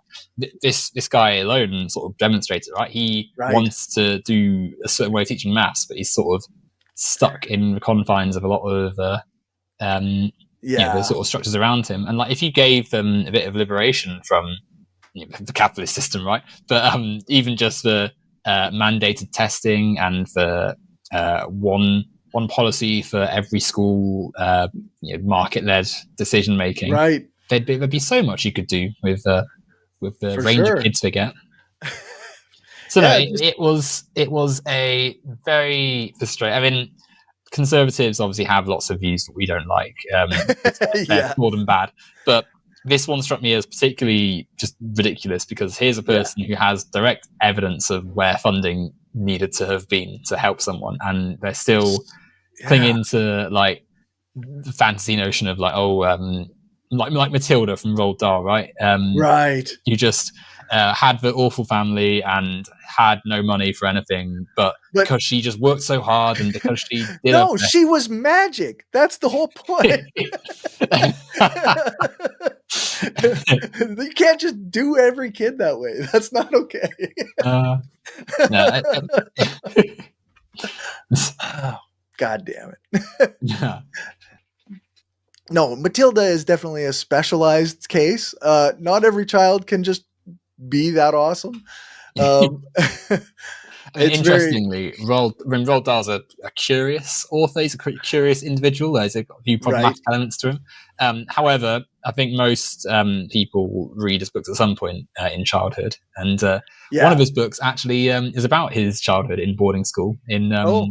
this guy alone sort of demonstrated, right? He right, wants to do a certain way of teaching maths, but he's sort of stuck in the confines of a lot of the yeah, sort of structures around him. And like, if you gave them a bit of liberation from the capitalist system, right? But even just the mandated testing and the one policy for every school, market led decision making, right, there'd be so much you could do with the for range of sure. kids they get. So no, Yeah, it was a very frustrating. I mean, conservatives obviously have lots of views that we don't like. They're yeah, more than bad, but this one struck me as particularly just ridiculous because here's a yeah, person who has direct evidence of where funding needed to have been to help someone, and they're still yeah, clinging to like the fantasy notion of like, like Matilda from Roald Dahl, right? right. You just had the awful family and had no money for anything, but But because she just worked so hard and because she did her no, she was magic. That's the whole point. You can't just do every kid that way. That's not okay. uh, no, Oh, God damn it. yeah. No, Matilda is definitely a specialized case. Not every child can just be that awesome. Um, I mean, it's very interestingly, Roald Dahl's a curious author. He's a curious individual. There's a few right. problematic elements to him. However, I think most people read his books at some point in childhood, and one of Yeah. his books actually is about his childhood in boarding school. In Oh,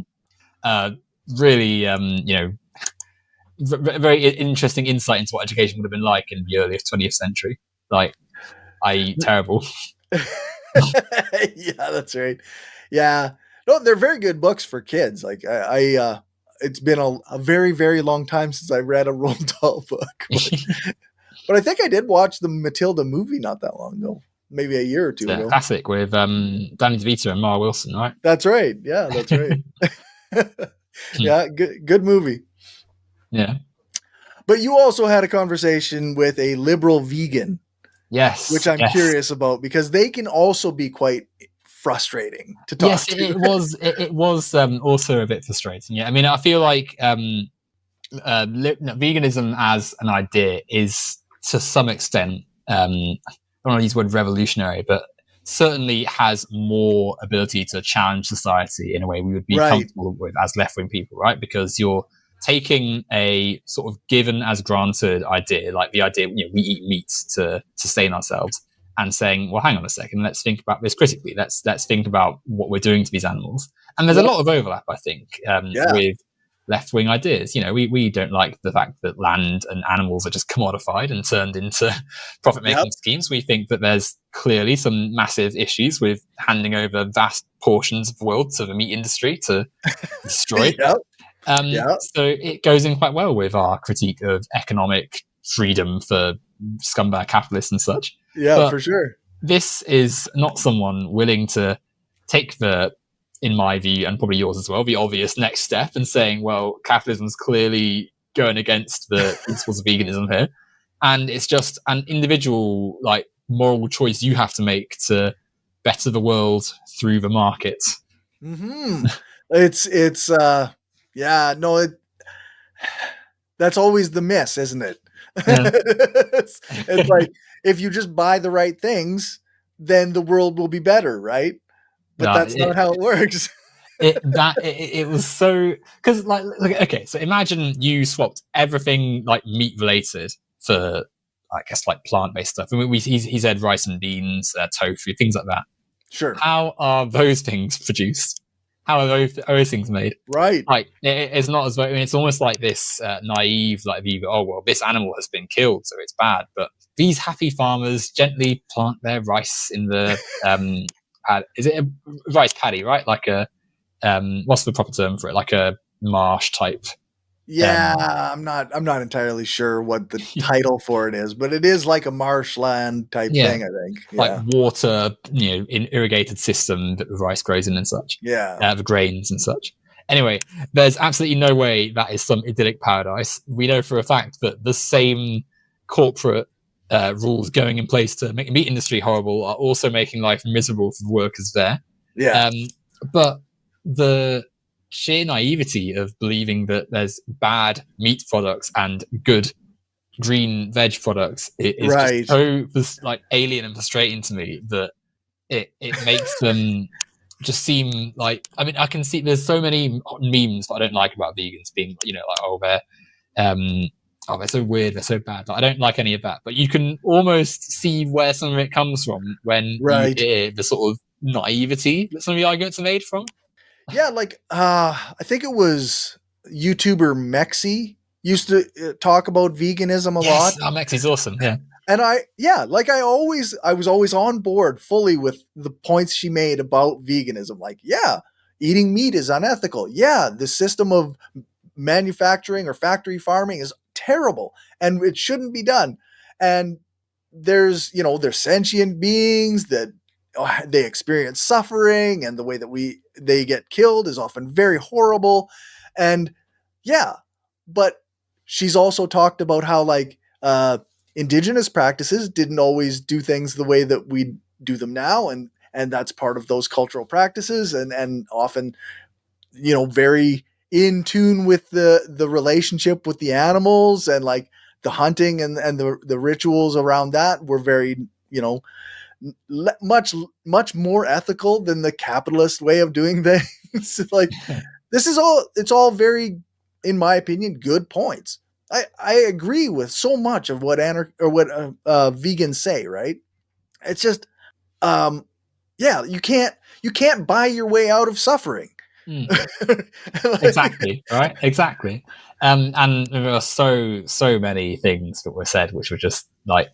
uh, really, very interesting insight into what education would have been like in the earliest 20th century. Like, terrible. yeah, that's right. Yeah. No, they're very good books for kids. Like it's been a very, very long time since I read a Roald Dahl book, but I think I did watch the Matilda movie not that long ago, maybe a year or two The ago. classic with Danny DeVito and Mara Wilson, right? That's right. Yeah, that's right. Yeah, good movie. Yeah. But you also had a conversation with a liberal vegan, which Yes. I'm Yes. curious about because they can also be quite frustrating to Yes. talk It, to. it was. It was also a bit frustrating. Yeah. I mean, I feel like veganism as an idea is to some extent. I don't want to use the word revolutionary, but certainly has more ability to challenge society in a way we would be Right. comfortable with as left-wing people, right? Because you're taking a sort of given as granted idea, like the idea, we eat meat to sustain ourselves, and saying, well, hang on a second, let's think about this critically. Let's think about what we're doing to these animals. And there's a Yep. lot of overlap, I think, Yeah. with left wing ideas. We don't like the fact that land and animals are just commodified and turned into profit Yep. making schemes. We think that there's clearly some massive issues with handing over vast portions of the world to the meat industry to destroy. Yep. Yep. So it goes in quite well with our critique of economic freedom for scumbag capitalists and such. Yeah, But for sure. this is not someone willing to take the, in my view, and probably yours as well, the obvious next step and saying, well, capitalism's clearly going against the principles of veganism here. And it's just an individual, like, moral choice you have to make to better the world through the market. Hmm. It's yeah, no, That's always the miss, isn't it? Yeah. It's like if you just buy the right things, then the world will be better, right? But No, that's not how it works. it was so, because like, okay, so imagine you swapped everything like meat related for, I guess, like plant based stuff. I mean, he said rice and beans, tofu, things like that. Sure. How are those things produced? How are those things made? Right. Like, it's not as, I mean, it's almost like this naive like view. Oh well, this animal has been killed, so it's bad. But these happy farmers gently plant their rice in the pad. Is it a rice paddy? Right, like a what's the proper term for it? Like a marsh type. Yeah, I'm not entirely sure what the title for it is, but it is like a marshland type thing, I think. Like Yeah. water, in irrigated system that the rice grows in and such. Yeah. The grains and such. Anyway, there's absolutely no way that is some idyllic paradise. We know for a fact that the same corporate rules going in place to make the meat industry horrible are also making life miserable for the workers there. Yeah. But the sheer naivety of believing that there's bad meat products and good green veg products is Right. just so like alien and frustrating to me that it makes them just seem like, I mean, I can see there's so many memes that I don't like about vegans being, like, oh, they're so weird, they're so bad. Like, I don't like any of that, but you can almost see where some of it comes from when you hear the sort of naivety that some of the arguments are made from. Yeah, like I think it was YouTuber Mexi used to talk about veganism a lot. Oh, Mexi's awesome. Yeah. And I was always on board fully with the points she made about veganism. Like, yeah, eating meat is unethical. Yeah, the system of manufacturing or factory farming is terrible and it shouldn't be done. And there's sentient beings that they experience suffering, and the way that they get killed is often very horrible. And yeah, but she's also talked about how like indigenous practices didn't always do things the way that we do them now, and that's part of those cultural practices, and often very in tune with the relationship with the animals, and like the hunting and the rituals around that were very much more ethical than the capitalist way of doing things. Like it's all very, in my opinion, good points. I agree with so much of what vegans say, right? It's just yeah, you can't buy your way out of suffering. Exactly, right? Exactly. And there are so many things that were said which were just like,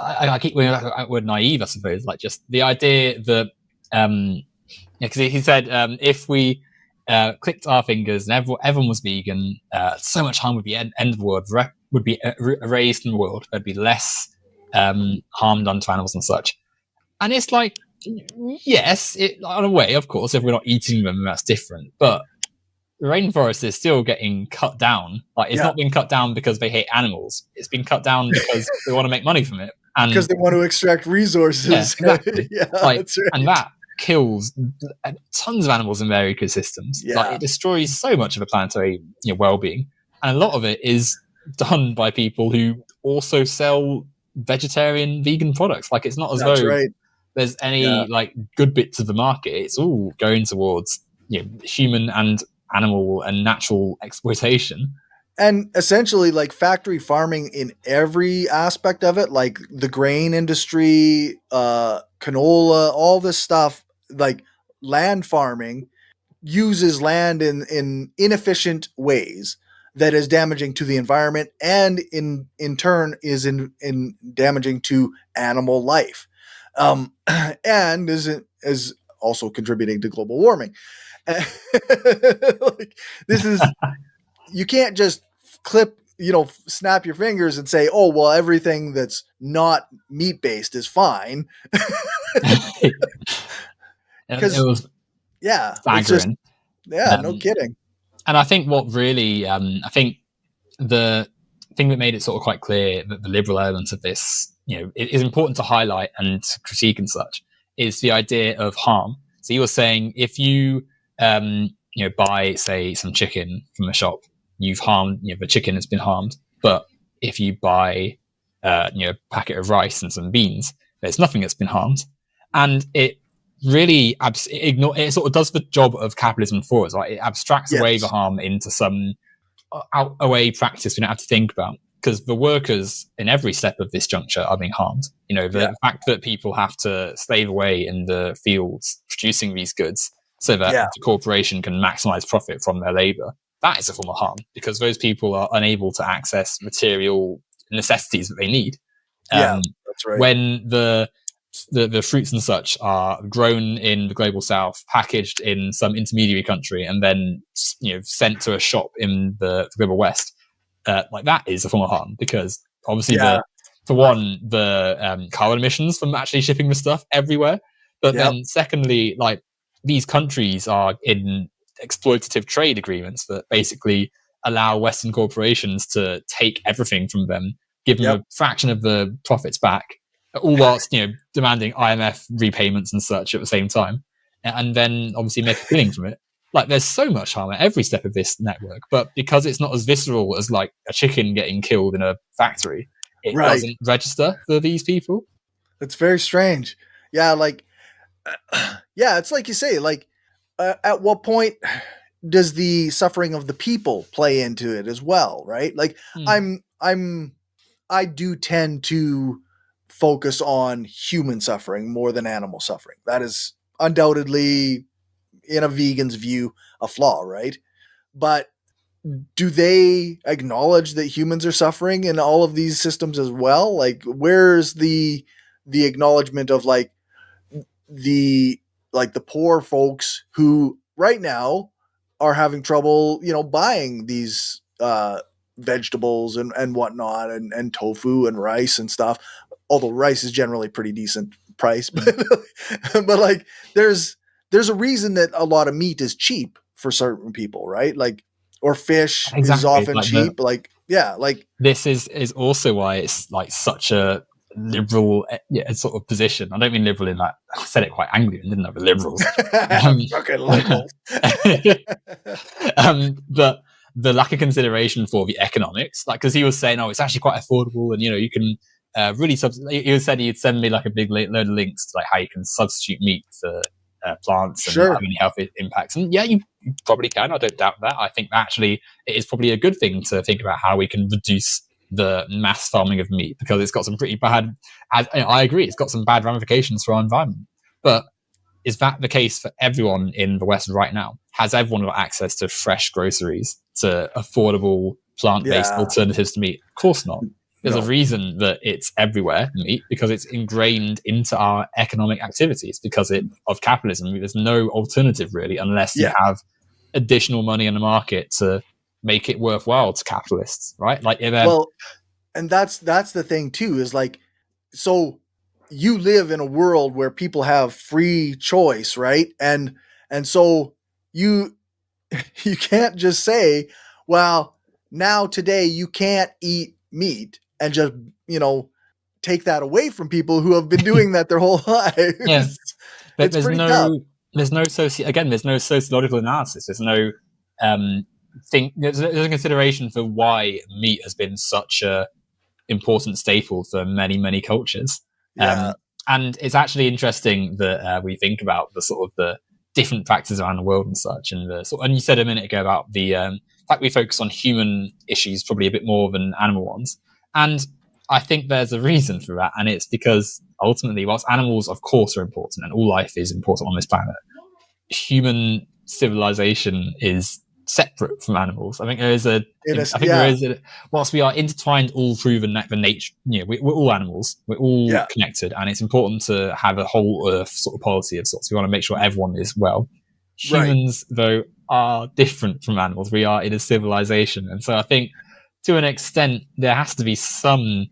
I keep going back to that word naive, I suppose. Like, just the idea that, because he said, if we clicked our fingers and everyone was vegan, so much harm would be end of the world, would be erased in the world. There'd be less harm done to animals and such. And it's like, yes, in a way, of course, if we're not eating them, that's different. But the rainforest is still getting cut down. Like, it's not been cut down because they hate animals. It's been cut down because they want to make money from it. And because they want to extract resources. Yeah, exactly. That's right. And that kills tons of animals in their ecosystems. Yeah. Like, it destroys so much of the planetary well-being. And a lot of it is done by people who also sell vegetarian, vegan products. Like, it's not as though there's any like good bits of the market. It's all going towards human and animal and natural exploitation. And essentially, like, factory farming in every aspect of it, like the grain industry, canola, all this stuff, like land farming uses land in inefficient ways that is damaging to the environment, and in turn is in damaging to animal life, and is also contributing to global warming. Like, this is, you can't just snap your fingers and say, oh, well, everything that's not meat based is fine. Because it was staggering. No kidding. And I think what really, I think the thing that made it sort of quite clear that the liberal elements of this, it is important to highlight and critique and such, is the idea of harm. So you were saying, if you, buy, say, some chicken from a shop, you've harmed, the chicken has been harmed. But if you buy, a packet of rice and some beans, there's nothing that's been harmed. And it really it sort of does the job of capitalism for us. Right? It abstracts away the harm into some away practice we don't have to think about, because the workers in every step of this juncture are being harmed. The fact that people have to slave away in the fields producing these goods so that the corporation can maximize profit from their labor, that is a form of harm, because those people are unable to access material necessities that they need. That's right. When the fruits and such are grown in the global south, packaged in some intermediary country, and then sent to a shop in the global west, like that is a form of harm, because obviously the carbon emissions from actually shipping the stuff everywhere, but then secondly, like, these countries are in exploitative trade agreements that basically allow Western corporations to take everything from them, give them a fraction of the profits back, all whilst demanding IMF repayments and such at the same time, and then obviously make a killing from it. Like, there's so much harm at every step of this network, but because it's not as visceral as like a chicken getting killed in a factory, it doesn't register for these people. It's very strange. Yeah, like, it's like you say, like, at what point does the suffering of the people play into it as well, right? Like, I do tend to focus on human suffering more than animal suffering. That is undoubtedly, in a vegan's view, a flaw, right? But do they acknowledge that humans are suffering in all of these systems as well? Like, where's the acknowledgement of like the poor folks who right now are having trouble, buying these vegetables and whatnot, and tofu and rice and stuff. Although rice is generally pretty decent price, but like there's a reason that a lot of meat is cheap for certain people, right? Like, or fish is often like cheap. This is also why it's like such a liberal sort of position. I don't mean liberal in like, I said it quite angrily, didn't I? The liberals. Fucking liberals. But the lack of consideration for the economics, like, because he was saying, it's actually quite affordable, and you can really he said he'd send me like a big load of links to like how you can substitute meat for plants and have any health impacts. And you probably can. I don't doubt that. I think actually it is probably a good thing to think about how we can reduce the mass farming of meat, because it's got some pretty bad, I agree, it's got some bad ramifications for our environment. But is that the case for everyone in the West right now? Has everyone got access to fresh groceries, to affordable plant-based alternatives to meat? Of course not. There's a reason that it's everywhere, meat, because it's ingrained into our economic activities because of capitalism. There's no alternative really, unless you have additional money in the market to make it worthwhile to capitalists, right? Like, and that's the thing too, is like, so you live in a world where people have free choice, right? And so you can't just say, well, now today you can't eat meat, and just take that away from people who have been doing that their whole lives. Yeah, but it's pretty tough. There's no sociological analysis. There's no there's a consideration for why meat has been such a important staple for many, many cultures. And it's actually interesting that we think about the sort of the different practices around the world and such, and you said a minute ago about the fact we focus on human issues probably a bit more than animal ones. And I think there's a reason for that, and it's because ultimately, whilst animals of course are important and all life is important on this planet, human civilization is separate from animals. I think there is whilst we are intertwined all through the nature, we're all animals, we're all connected, and it's important to have a whole earth sort of policy of sorts. We want to make sure everyone is well. Humans, though, are different from animals. We are in a civilization, and so I think to an extent there has to be some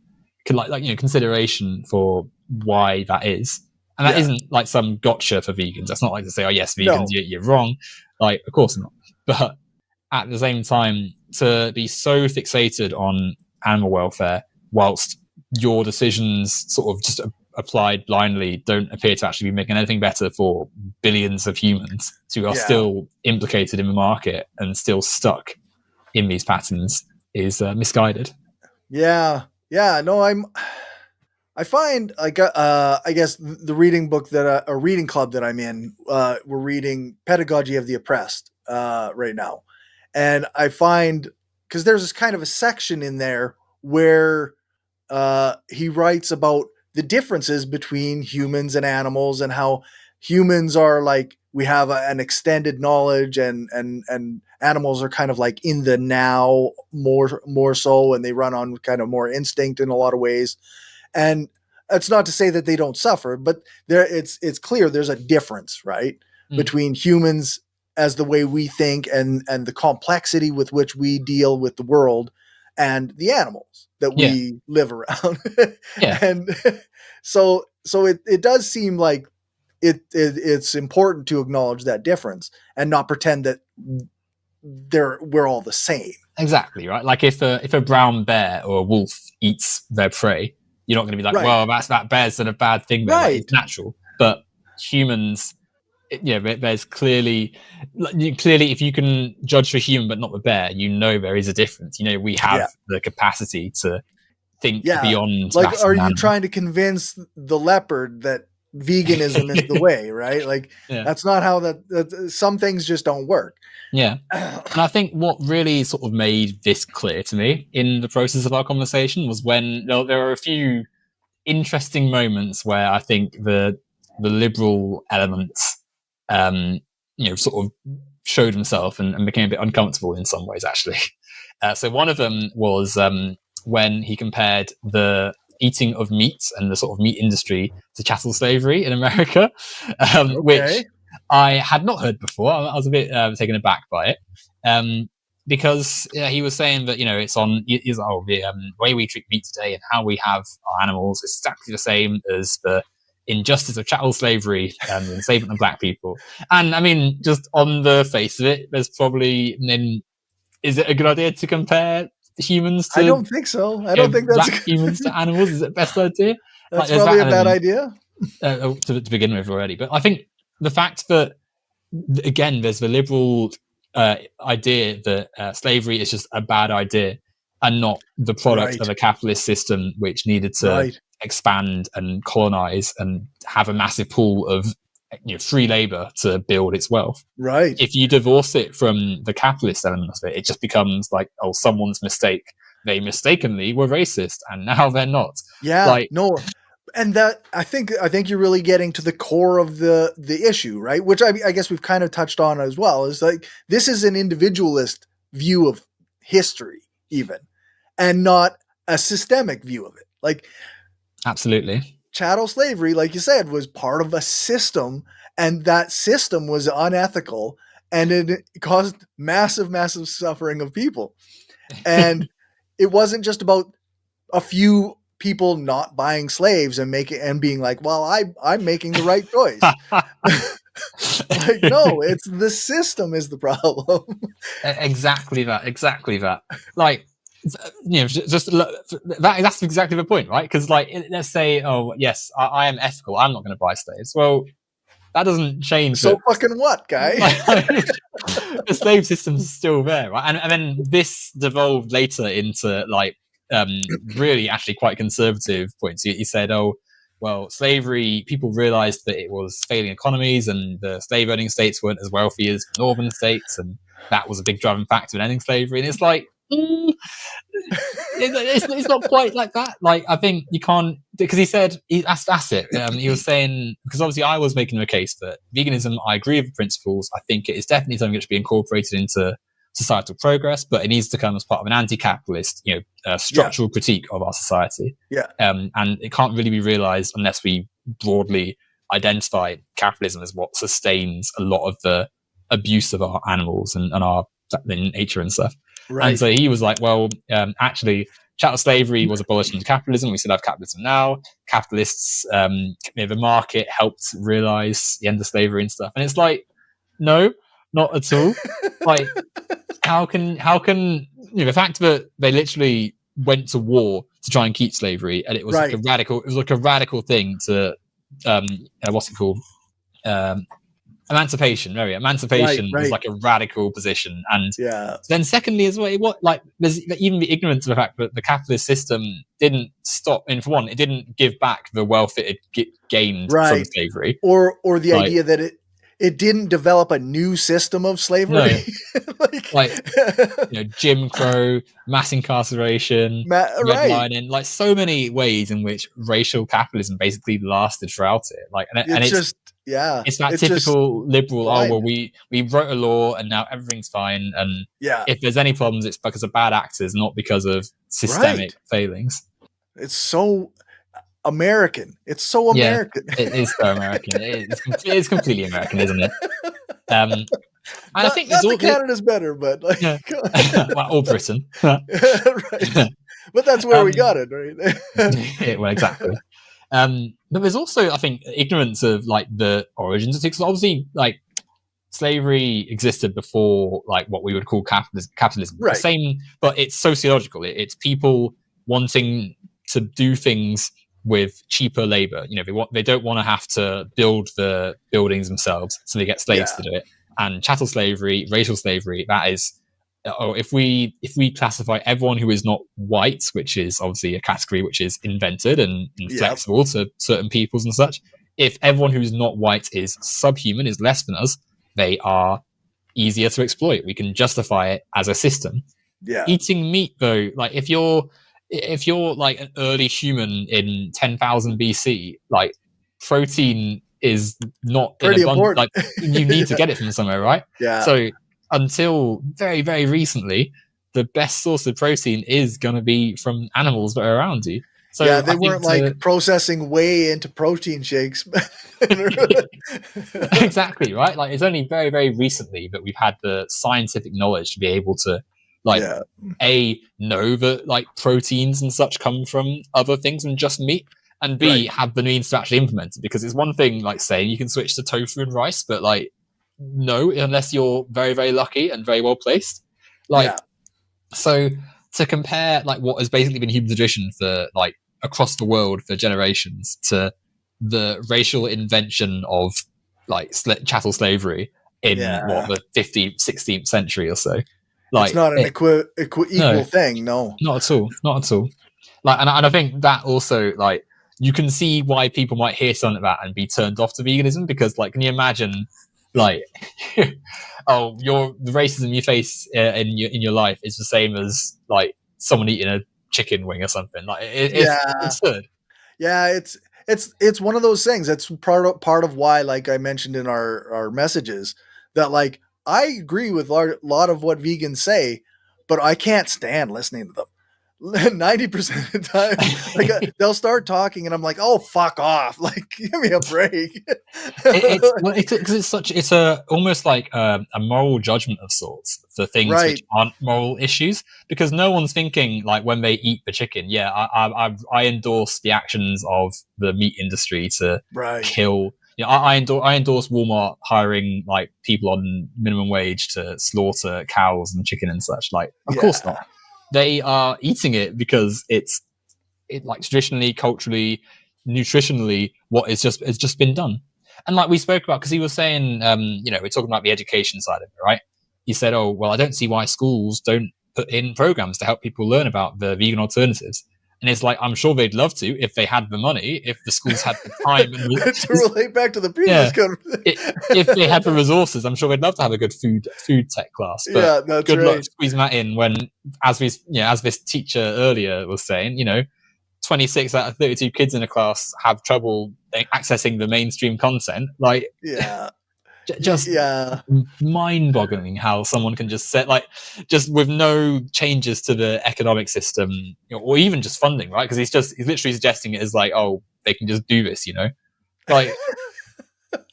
consideration for why that is. And that isn't like some gotcha for vegans. That's not like to say, oh yes, vegans, you're wrong. Like, of course not. But at the same time, to be so fixated on animal welfare whilst your decisions sort of just applied blindly don't appear to actually be making anything better for billions of humans who are still implicated in the market and still stuck in these patterns is misguided. Yeah. No, I find like I guess the reading book that a reading club that I'm in, we're reading Pedagogy of the Oppressed right now, and I find because there's this kind of a section in there where he writes about the differences between humans and animals and how humans are like we have an extended knowledge and animals are kind of like in the now more so, and they run on kind of more instinct in a lot of ways. And it's not to say that they don't suffer, but it's clear there's a difference, right, between humans as the way we think and the complexity with which we deal with the world and the animals that we live around. And so it does seem like it's important to acknowledge that difference and not pretend that we're all the same. Exactly, right? Like if a brown bear or a wolf eats their prey, you're not going to be like, well, that bear's done a bad thing there. Like, it's natural. But humans, there's clearly, if you can judge for human but not the bear, there is a difference. We have the capacity to think beyond. Like, are you trying to convince the leopard that veganism is the way, right? Like, that's not how that some things just don't work. Yeah. And I think what really sort of made this clear to me in the process of our conversation was when there were a few interesting moments where I think the liberal elements, sort of showed himself and became a bit uncomfortable in some ways, actually. So one of them was when he compared the eating of meat and the sort of meat industry to chattel slavery in America, which I had not heard before. I was a bit taken aback by it, because he was saying that it's on the way we treat meat today and how we have our animals is exactly the same as the injustice of chattel slavery and the enslavement of black people. And I mean, just on the face of it, there's probably is it a good idea to compare humans to? I don't think so. I don't think that's black humans to animals. Is it the best idea? That's probably a bad idea to begin with already. But I think the fact that, again, there's the liberal idea that slavery is just a bad idea and not the product of a capitalist system which needed to expand and colonize and have a massive pool of free labor to build its wealth. Right. If you divorce it from the capitalist element of it, it just becomes like, someone's mistake. They mistakenly were racist and now they're not. Yeah. No. And that I think you're really getting to the core of the issue, right? Which I guess we've kind of touched on as well. Is like this is an individualist view of history, even, and not a systemic view of it. Like, absolutely, chattel slavery, like you said, was part of a system, and that system was unethical, and it caused massive, massive suffering of people. And it wasn't just about a few people not buying slaves and being like, well, I'm making the right choice. Like, no, it's the system is the problem. Exactly that. Like, just that's exactly the point, right? Because like, let's say, oh yes, I am ethical, I'm not going to buy slaves. Well, that doesn't change. So fucking what, guy? The slave system's still there, right? And then this devolved later into like really actually quite conservative points. He said, oh, well, slavery, people realized that it was failing economies and the slave owning states weren't as wealthy as the northern states, and that was a big driving factor in ending slavery. And it's like, it's not quite like that. Like, I think you can't, because he said, that's it. He was saying, because obviously I was making the case that veganism, I agree with the principles. I think it is definitely something that should be incorporated into societal progress, but it needs to come as part of an anti-capitalist, structural critique of our society. Yeah. And it can't really be realized unless we broadly identify capitalism as what sustains a lot of the abuse of our animals and our nature and stuff. Right. And so he was like, well, actually, chattel slavery was abolished under capitalism. We still have capitalism now. Capitalists, the market helped realize the end of slavery and stuff. And it's like, no, not at all. Like, how can the fact that they literally went to war to try and keep slavery, and it was like a radical thing to what's it called? emancipation. Very emancipation was like a radical position, and then secondly as well, there's even the ignorance of the fact that the capitalist system didn't stop. And for one, it didn't give back the wealth it had gained from slavery, or the idea that it didn't develop a new system of slavery. No. Jim Crow, mass incarceration, redlining, like so many ways in which racial capitalism basically lasted throughout it. It's that typical liberal. Blind. Oh well, we wrote a law and now everything's fine. And if there's any problems, it's because of bad actors, not because of systemic failings. It's so American. It's so American. It is so American. It's completely American, isn't it? And I think Canada's better, but or Britain. Right. But that's where we got it, right? Well, exactly. But there's also, I think, ignorance of like the origins of it. Because obviously, like slavery existed before, like what we would call capitalism. Right. The same, but it's sociological. It's people wanting to do things with cheaper labor. They don't want to have to build the buildings themselves, so they get slaves to do it. And chattel slavery, racial slavery, that is, if we classify everyone who is not white, which is obviously a category which is invented and flexible to certain peoples and such, if everyone who's not white is subhuman, is less than us, they are easier to exploit. We can justify it as a system. Eating meat, though, like if you're like an early human in 10,000 BC, like protein is not pretty important. Like you need to get it from somewhere, right? So until very, very recently, the best source of protein is going to be from animals that are around you. So they weren't processing whey into protein shakes. Exactly, right? Like it's only very, very recently that we've had the scientific knowledge to be able to know that like proteins and such come from other things than just meat, and B, have the means to actually implement it. Because it's one thing like saying you can switch to tofu and rice, but like no, unless you're very, very lucky and very well placed. So to compare like what has basically been human tradition for like across the world for generations to the racial invention of like chattel slavery in the 15th, 16th century or so. Like, it's not an equal thing, no. Not at all. Like, and I think that also, like, you can see why people might hear something like that and be turned off to veganism, because, like, can you imagine, like, the racism you face in your life is the same as like someone eating a chicken wing or something. Like, it's absurd. Yeah, it's one of those things. That's part of why, like I mentioned in our messages, that like I agree with a lot of what vegans say, but I can't stand listening to them. 90% of the time, like they'll start talking and I'm like, oh, fuck off. Like, give me a break. It's almost like a moral judgment of sorts for things which aren't moral issues, because no one's thinking like when they eat the chicken, I endorse the actions of the meat industry to kill. I endorse Walmart hiring like people on minimum wage to slaughter cows and chicken and such. Like, of course not. They are eating it because it's like traditionally, culturally, nutritionally, what is it's just been done. And like we spoke about, because he was saying, we're talking about the education side of it, right? He said, oh, well, I don't see why schools don't put in programs to help people learn about the vegan alternatives. And it's like, I'm sure they'd love to if they had the money, if the schools had the time. And to relate back to the previous conversation. If they had the resources, I'm sure they'd love to have a good food tech class. But that's good luck squeezing that in when, as this teacher earlier was saying, 26 out of 32 kids in a class have trouble accessing the mainstream content. Like, just mind-boggling how someone can just set just with no changes to the economic system, or even just funding, right? Because he's literally suggesting it as like, oh, they can just do this, like.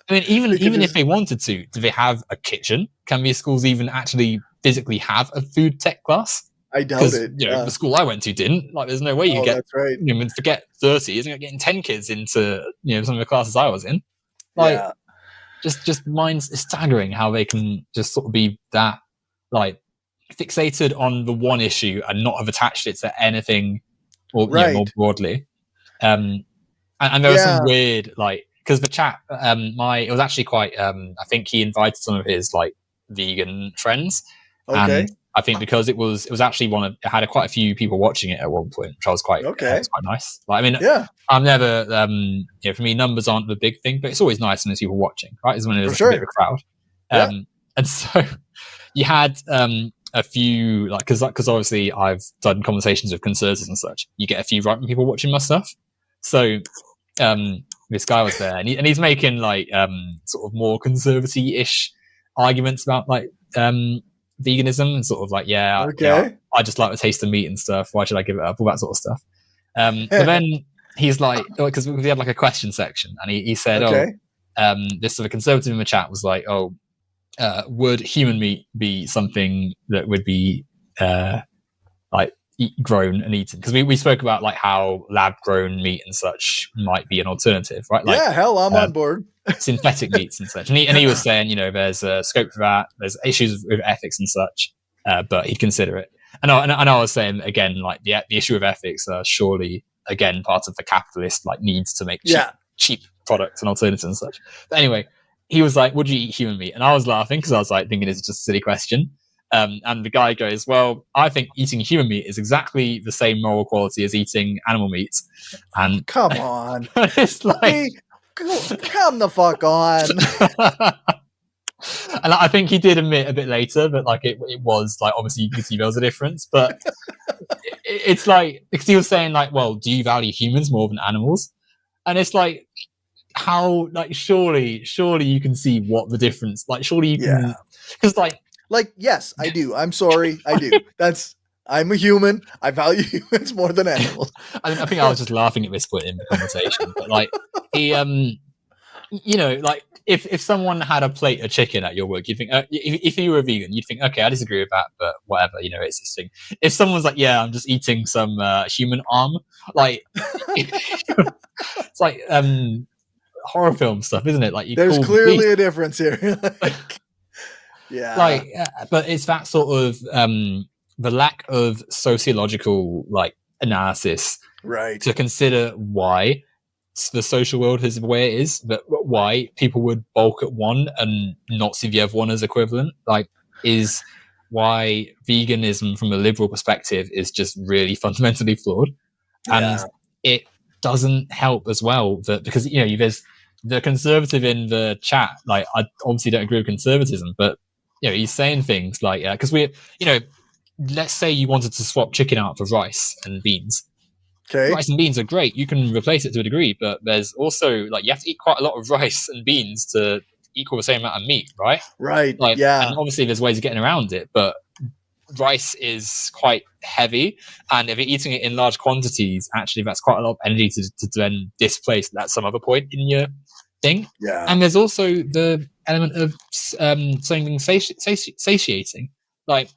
I mean, even if they wanted to, do they have a kitchen? Can these schools even actually physically have a food tech class? I doubt it. The school I went to didn't. Like, there's no way you get. That's right. Forget 30. Isn't it getting 10 kids into some of the classes I was in? Like. Just mine's staggering how they can just sort of be that like fixated on the one issue and not have attached it to anything or more broadly. And there are some weird, like, because the chat, it was actually quite. I think he invited some of his like vegan friends, Okay. and I think because it was actually it had quite a few people watching it at one point, which I was quite, Okay. it's quite nice. Like, I mean, Yeah. I'm never, for me, numbers aren't the big thing, but it's always nice when there's people watching, right? It's when there's For like, a sure. bit of a crowd. Yeah. And so you had a few, like, because obviously I've done conversations with conservatives and such. You get a few right-wing people watching my stuff. So this guy was there, and he's making like sort of more conservative-ish arguments about like veganism and sort of like, Okay. I just like the taste of meat and stuff. Why should I give it up? All that sort of stuff. But then he's like, because we had like a question section, and he said, Okay. this sort of conservative in the chat was like, would human meat be something that would be like grown and eaten? Because we spoke about like how lab grown meat and such might be an alternative, right? Like, yeah, hell, I'm on board. synthetic meats and such. And he was saying, there's a scope for that. There's issues with ethics and such, but he'd consider it. And I was saying again, like the issue of ethics are surely again part of the capitalist like needs to make cheap products and alternatives and such. But anyway, he was like, "Would you eat human meat?" And I was laughing because I was like thinking it's just a silly question. And the guy goes, "Well, I think eating human meat is exactly the same moral quality as eating animal meat." And come on, it's like, come the fuck on. And I think he did admit a bit later that like it was like obviously you could see there was a difference, but it's like because he was saying like, well, do you value humans more than animals? And it's like, how, like, surely you can see what the difference, like surely you can, because like yes, I do. I'm sorry, I do. I'm a human. I value humans more than animals. I think I was just laughing at this point in the conversation, but like he like if someone had a plate of chicken at your work, you'd think, if you were a vegan, you'd think, okay, I disagree with that, but whatever, it's this thing. If someone's like, yeah, I'm just eating some human arm, like it's like horror film stuff, isn't it? Like there's clearly a difference here. But it's that sort of the lack of sociological like analysis, right, to consider why the social world is the way it is, but why people would balk at one and not see the other one as equivalent, like, is why veganism from a liberal perspective is just really fundamentally flawed. And it doesn't help as well that because there's the conservative in the chat, like, I obviously don't agree with conservatism, but he's saying things like, because let's say you wanted to swap chicken out for rice and beans. Okay. Rice and beans are great. You can replace it to a degree, but there's also like you have to eat quite a lot of rice and beans to equal the same amount of meat, right? Right. Like, and obviously there's ways of getting around it, but rice is quite heavy, and if you're eating it in large quantities, actually that's quite a lot of energy to then displace at some other point in your thing. Yeah. And there's also the element of something satiating, like.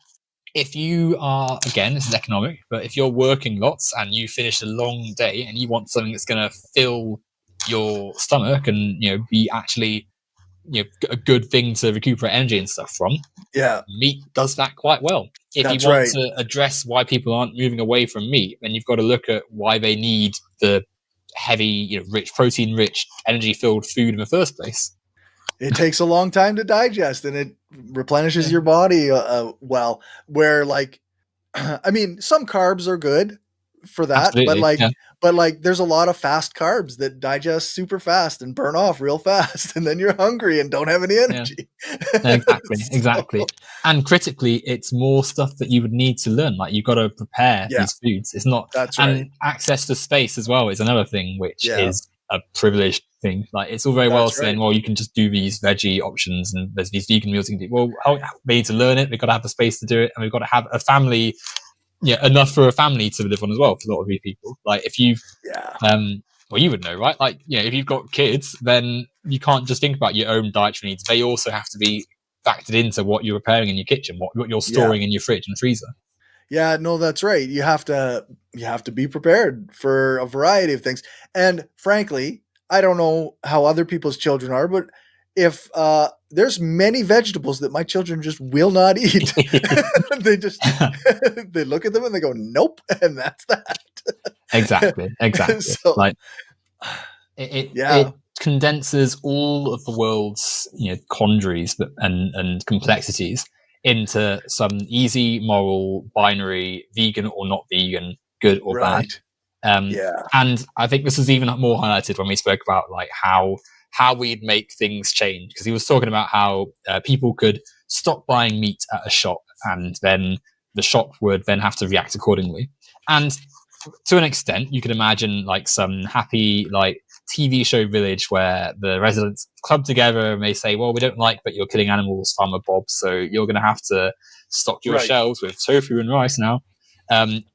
If you are, again, this is economic, but if you're working lots and you finish a long day and you want something that's going to fill your stomach and, be actually, a good thing to recuperate energy and stuff from, meat does that quite well. If you want to address why people aren't moving away from meat, then you've got to look at why they need the heavy, rich, protein-rich, energy-filled food in the first place. It takes a long time to digest, and it replenishes your body well. Where like, I mean, some carbs are good for that, but like, there's a lot of fast carbs that digest super fast and burn off real fast, and then you're hungry and don't have any energy. Yeah. Exactly. And critically, it's more stuff that you would need to learn. Like, you've got to prepare these foods. It's not. That's right. And access to space as well is another thing, which is a privileged thing. Like, it's all very well saying, well, you can just do these veggie options and there's these vegan meals you can do. Well, we need to learn it. We've got to have the space to do it, and we've got to have a family, enough for a family to live on as well for a lot of these people. Like, if you've well, you would know, right? Like, if you've got kids, then you can't just think about your own dietary needs. They also have to be factored into what you're preparing in your kitchen, what you're storing in your fridge and freezer. Yeah, no, that's right. You have to be prepared for a variety of things. And frankly, I don't know how other people's children are, but if there's many vegetables that my children just will not eat, they look at them and they go, nope, and that's that. Exactly. So, like, it condenses all of the world's quandaries and complexities into some easy moral binary, vegan or not vegan, good or bad. Right. Yeah. And I think this is even more highlighted when we spoke about like how we'd make things change, because he was talking about how people could stop buying meat at a shop and then the shop would then have to react accordingly. And to an extent, you could imagine like some happy like TV show village where the residents club together and they say, well, we don't like that you're killing animals, Farmer Bob, so you're going to have to stock your shelves with tofu and rice now.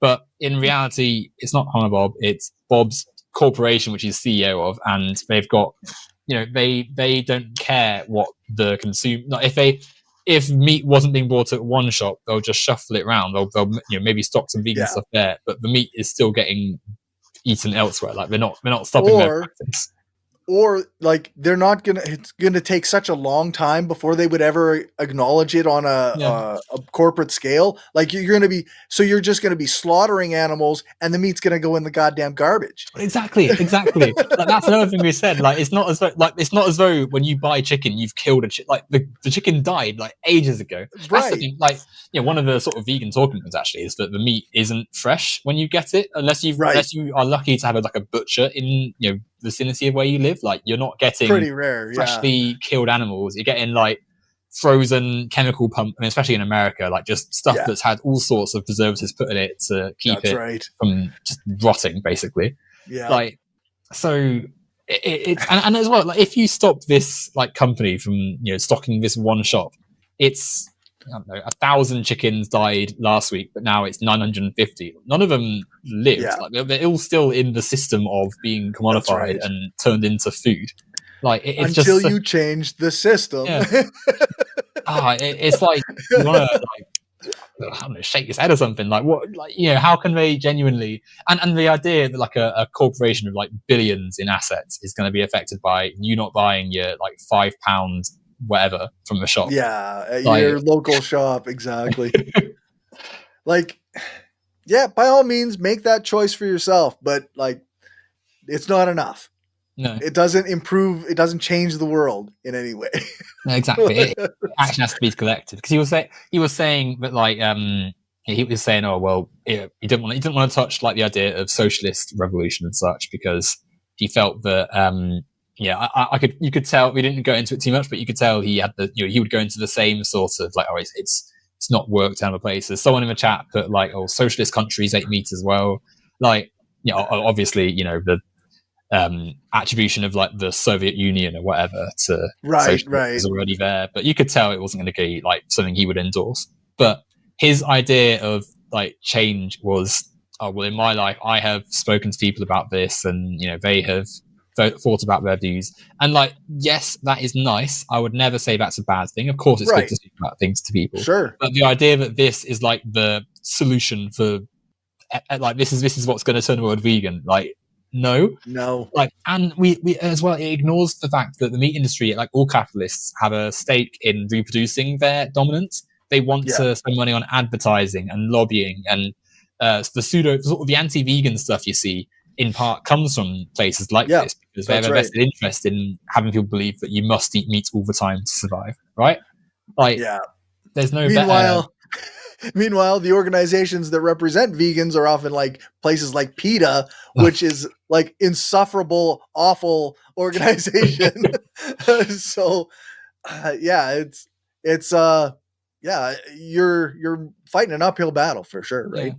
But in reality, it's not Farmer Bob, it's Bob's corporation, which he's CEO of, and they've got, they don't care what the consumer, if meat wasn't being bought at one shop, they'll just shuffle it around. They'll maybe stock some vegan stuff there, but the meat is still getting eaten elsewhere. Like they're not stopping their practice. Or like they're not it's gonna take such a long time before they would ever acknowledge it on a corporate scale. Like you're just gonna be slaughtering animals and the meat's gonna go in the goddamn garbage. Exactly. Like, that's another thing we said. Like it's not as though when you buy chicken you've killed a chicken. Like the chicken died like ages ago. Right. That's the thing. Like one of the sort of vegan talking points actually is that the meat isn't fresh when you get it, unless you are lucky to have a butcher in vicinity of where you live. Like you're not getting pretty rare freshly killed animals. You're getting like frozen chemical pump, especially in America, like just stuff that's had all sorts of preservatives put in it to keep from just rotting, basically. Like so it's and as well, like if you stop this like company from stocking this one shop, it's I don't know, 1,000 chickens died last week, but now it's 950. None of them lived. Like they're all still in the system of being commodified and turned into food. Like it's until just you change the system. It's like you want to like I don't know, shake his head or something. Like what? Like how can they genuinely? And the idea that like a corporation of like billions in assets is going to be affected by you not buying your like £5 whatever from the shop. At your local shop, exactly. Like, by all means, make that choice for yourself, but like, it's not enough. No, it doesn't improve. It doesn't change the world in any way. No, exactly. It action has to be collected, because he was saying that like he was saying, oh well, he didn't want to touch like the idea of socialist revolution and such, because he felt that you could tell, we didn't go into it too much, but you could tell he had he would go into the same sort of like, it's not worked out of places. Someone in the chat put like, socialist countries ate meat as well. Like, obviously, the attribution of like the Soviet Union or whatever to socialism is already there, but you could tell it wasn't going to be like something he would endorse. But his idea of like change was, in my life, I have spoken to people about this, and they have thought about their views, and like, yes, that is nice. I would never say that's a bad thing. Of course, it's good to speak about things to people. Sure, but the idea that this is like the solution for, like, this is what's going to turn the world vegan, like, no. Like, and we as well, it ignores the fact that the meat industry, like all capitalists, have a stake in reproducing their dominance. They want to spend money on advertising and lobbying, and the anti-vegan stuff you see in part comes from places like this, because they have a vested interest in having people believe that you must eat meat all the time to survive, right? Like, there's no Meanwhile, the organizations that represent vegans are often like places like PETA, which is like insufferable, awful organization. So, you're fighting an uphill battle for sure, right?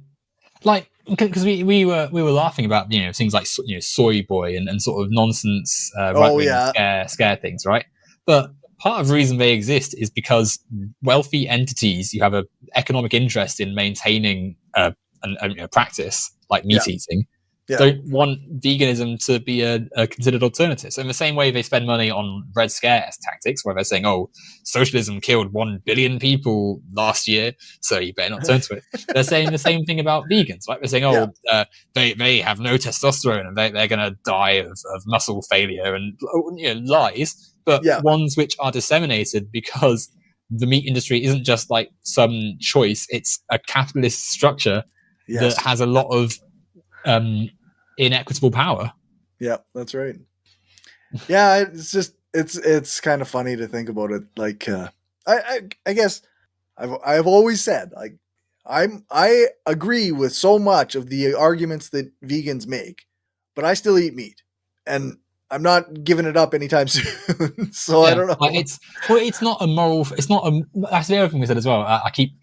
Like, because we were laughing about things like soy boy and sort of nonsense scare things, right? But part of the reason they exist is because wealthy entities who have an economic interest in maintaining a practice like meat eating don't want veganism to be a considered alternative. So in the same way they spend money on Red Scare tactics, where they're saying, socialism killed 1 billion people last year, so you better not turn to it. They're saying the same thing about vegans, right? They're saying, they have no testosterone and they're going to die of muscle failure and lies, but ones which are disseminated because the meat industry isn't just like some choice, it's a capitalist structure that has a lot of inequitable power. Yeah, that's right. Yeah, it's just it's kind of funny to think about it. Like, I guess I've always said, like, I agree with so much of the arguments that vegans make, but I still eat meat, and I'm not giving it up anytime soon. So I Yeah, don't like know. it's not a moral. It's not a. That's the other thing we said as well. I keep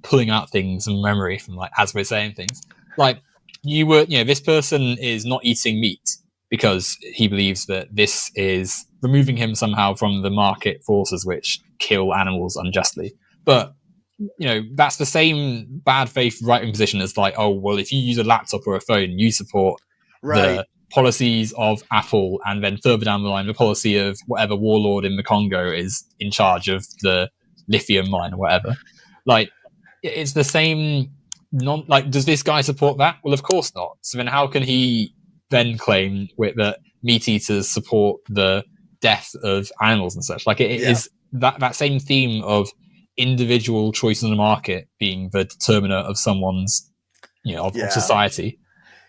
pulling out things from memory from like as we're saying things. Like this person is not eating meat because he believes that this is removing him somehow from the market forces which kill animals unjustly. But that's the same bad faith right wing position as like, oh well, if you use a laptop or a phone, you support Right. the policies of Apple, and then further down the line, the policy of whatever warlord in the Congo is in charge of the lithium mine or whatever. Like, it's the same. Does this guy support that? Well, of course not. So then, how can he then claim that meat eaters support the death of animals and such? Like, it is that same theme of individual choice in the market being the determiner of someone's, of society.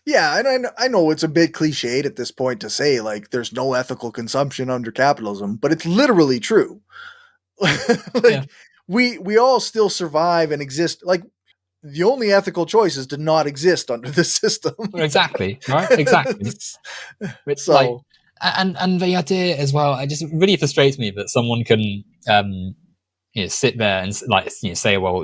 Yeah, and I know it's a bit cliched at this point to say like there's no ethical consumption under capitalism, but it's literally true. Like we all still survive and exist. Like the only ethical choice is to not exist under the system. Exactly, right? Exactly. But So like, and the idea as well, it just really frustrates me that someone can sit there and like say, well,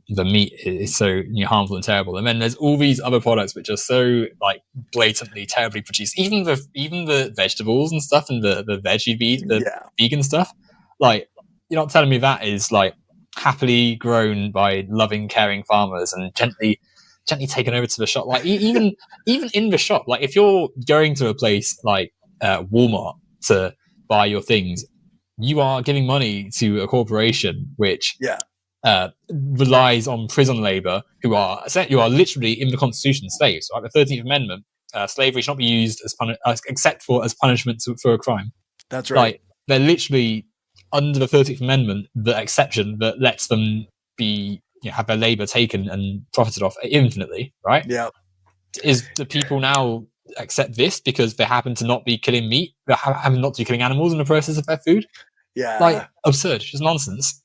the meat is so harmful and terrible, and then there's all these other products which are so like blatantly terribly produced. Even the vegetables and stuff, and the veggie meat, the vegan stuff. Like, you're not telling me that is like happily grown by loving, caring farmers and gently taken over to the shop. Like even in the shop, like if you're going to a place like Walmart to buy your things, you are giving money to a corporation which relies on prison labor, who are literally in the Constitution slaves. Right? The 13th Amendment, slavery should not be used except as punishment for a crime. That's right. Like, they're literally under the 13th Amendment, the exception that lets them be have their labor taken and profited off infinitely. Right? Yeah. Is the people now accept this because they happen to not be killing meat, they happen not to be killing animals in the process of their food? Yeah. Like, absurd, just nonsense.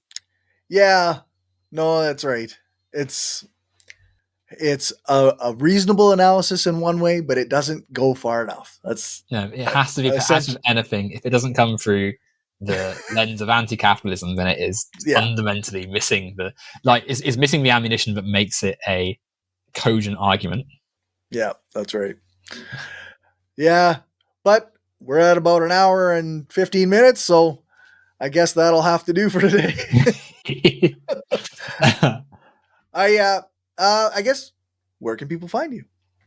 Yeah. No, that's right. It's a reasonable analysis in one way, but it doesn't go far enough. That's it has to be as with anything. If it doesn't come through the lens of anti-capitalism, then it is fundamentally missing is missing the ammunition that makes it a cogent argument. Yeah, that's right. Yeah, but we're at about an hour and 15 minutes, so I guess that'll have to do for today. I guess, where can people find you?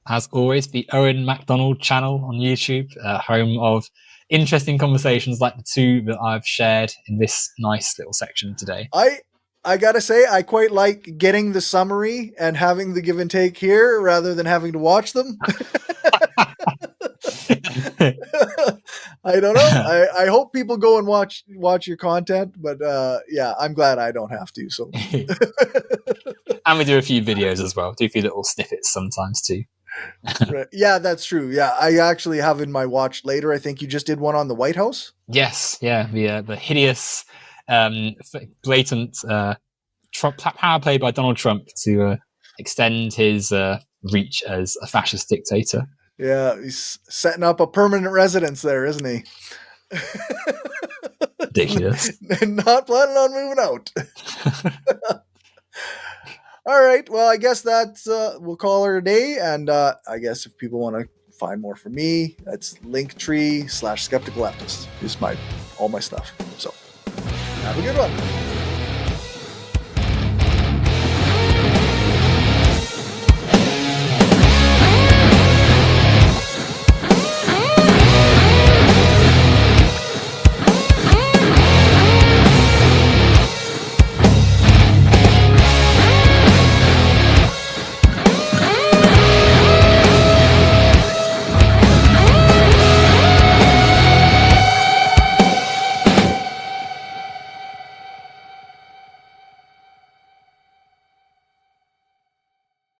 As always, the Owen MacDonald channel on YouTube, home of interesting conversations like the two that I've shared in this nice little section today. I gotta say, I quite like getting the summary and having the give and take here rather than having to watch them. I don't know. I hope people go and watch your content, but I'm glad I don't have to. So, and we do a few videos as well. Do a few little snippets sometimes too. Right. Yeah, that's true. Yeah, I actually have in my watch later. I think you just did one on the White House. Yes, yeah, the hideous, blatant Trump power play by Donald Trump to extend his reach as a fascist dictator. Yeah, he's setting up a permanent residence there, isn't he? Ridiculous. Not planning on moving out. All right. Well, I guess that's we'll call her a day. And I guess if people want to find more from me, that's Linktree/Skeptical Leftist. Is all my stuff. So have a good one.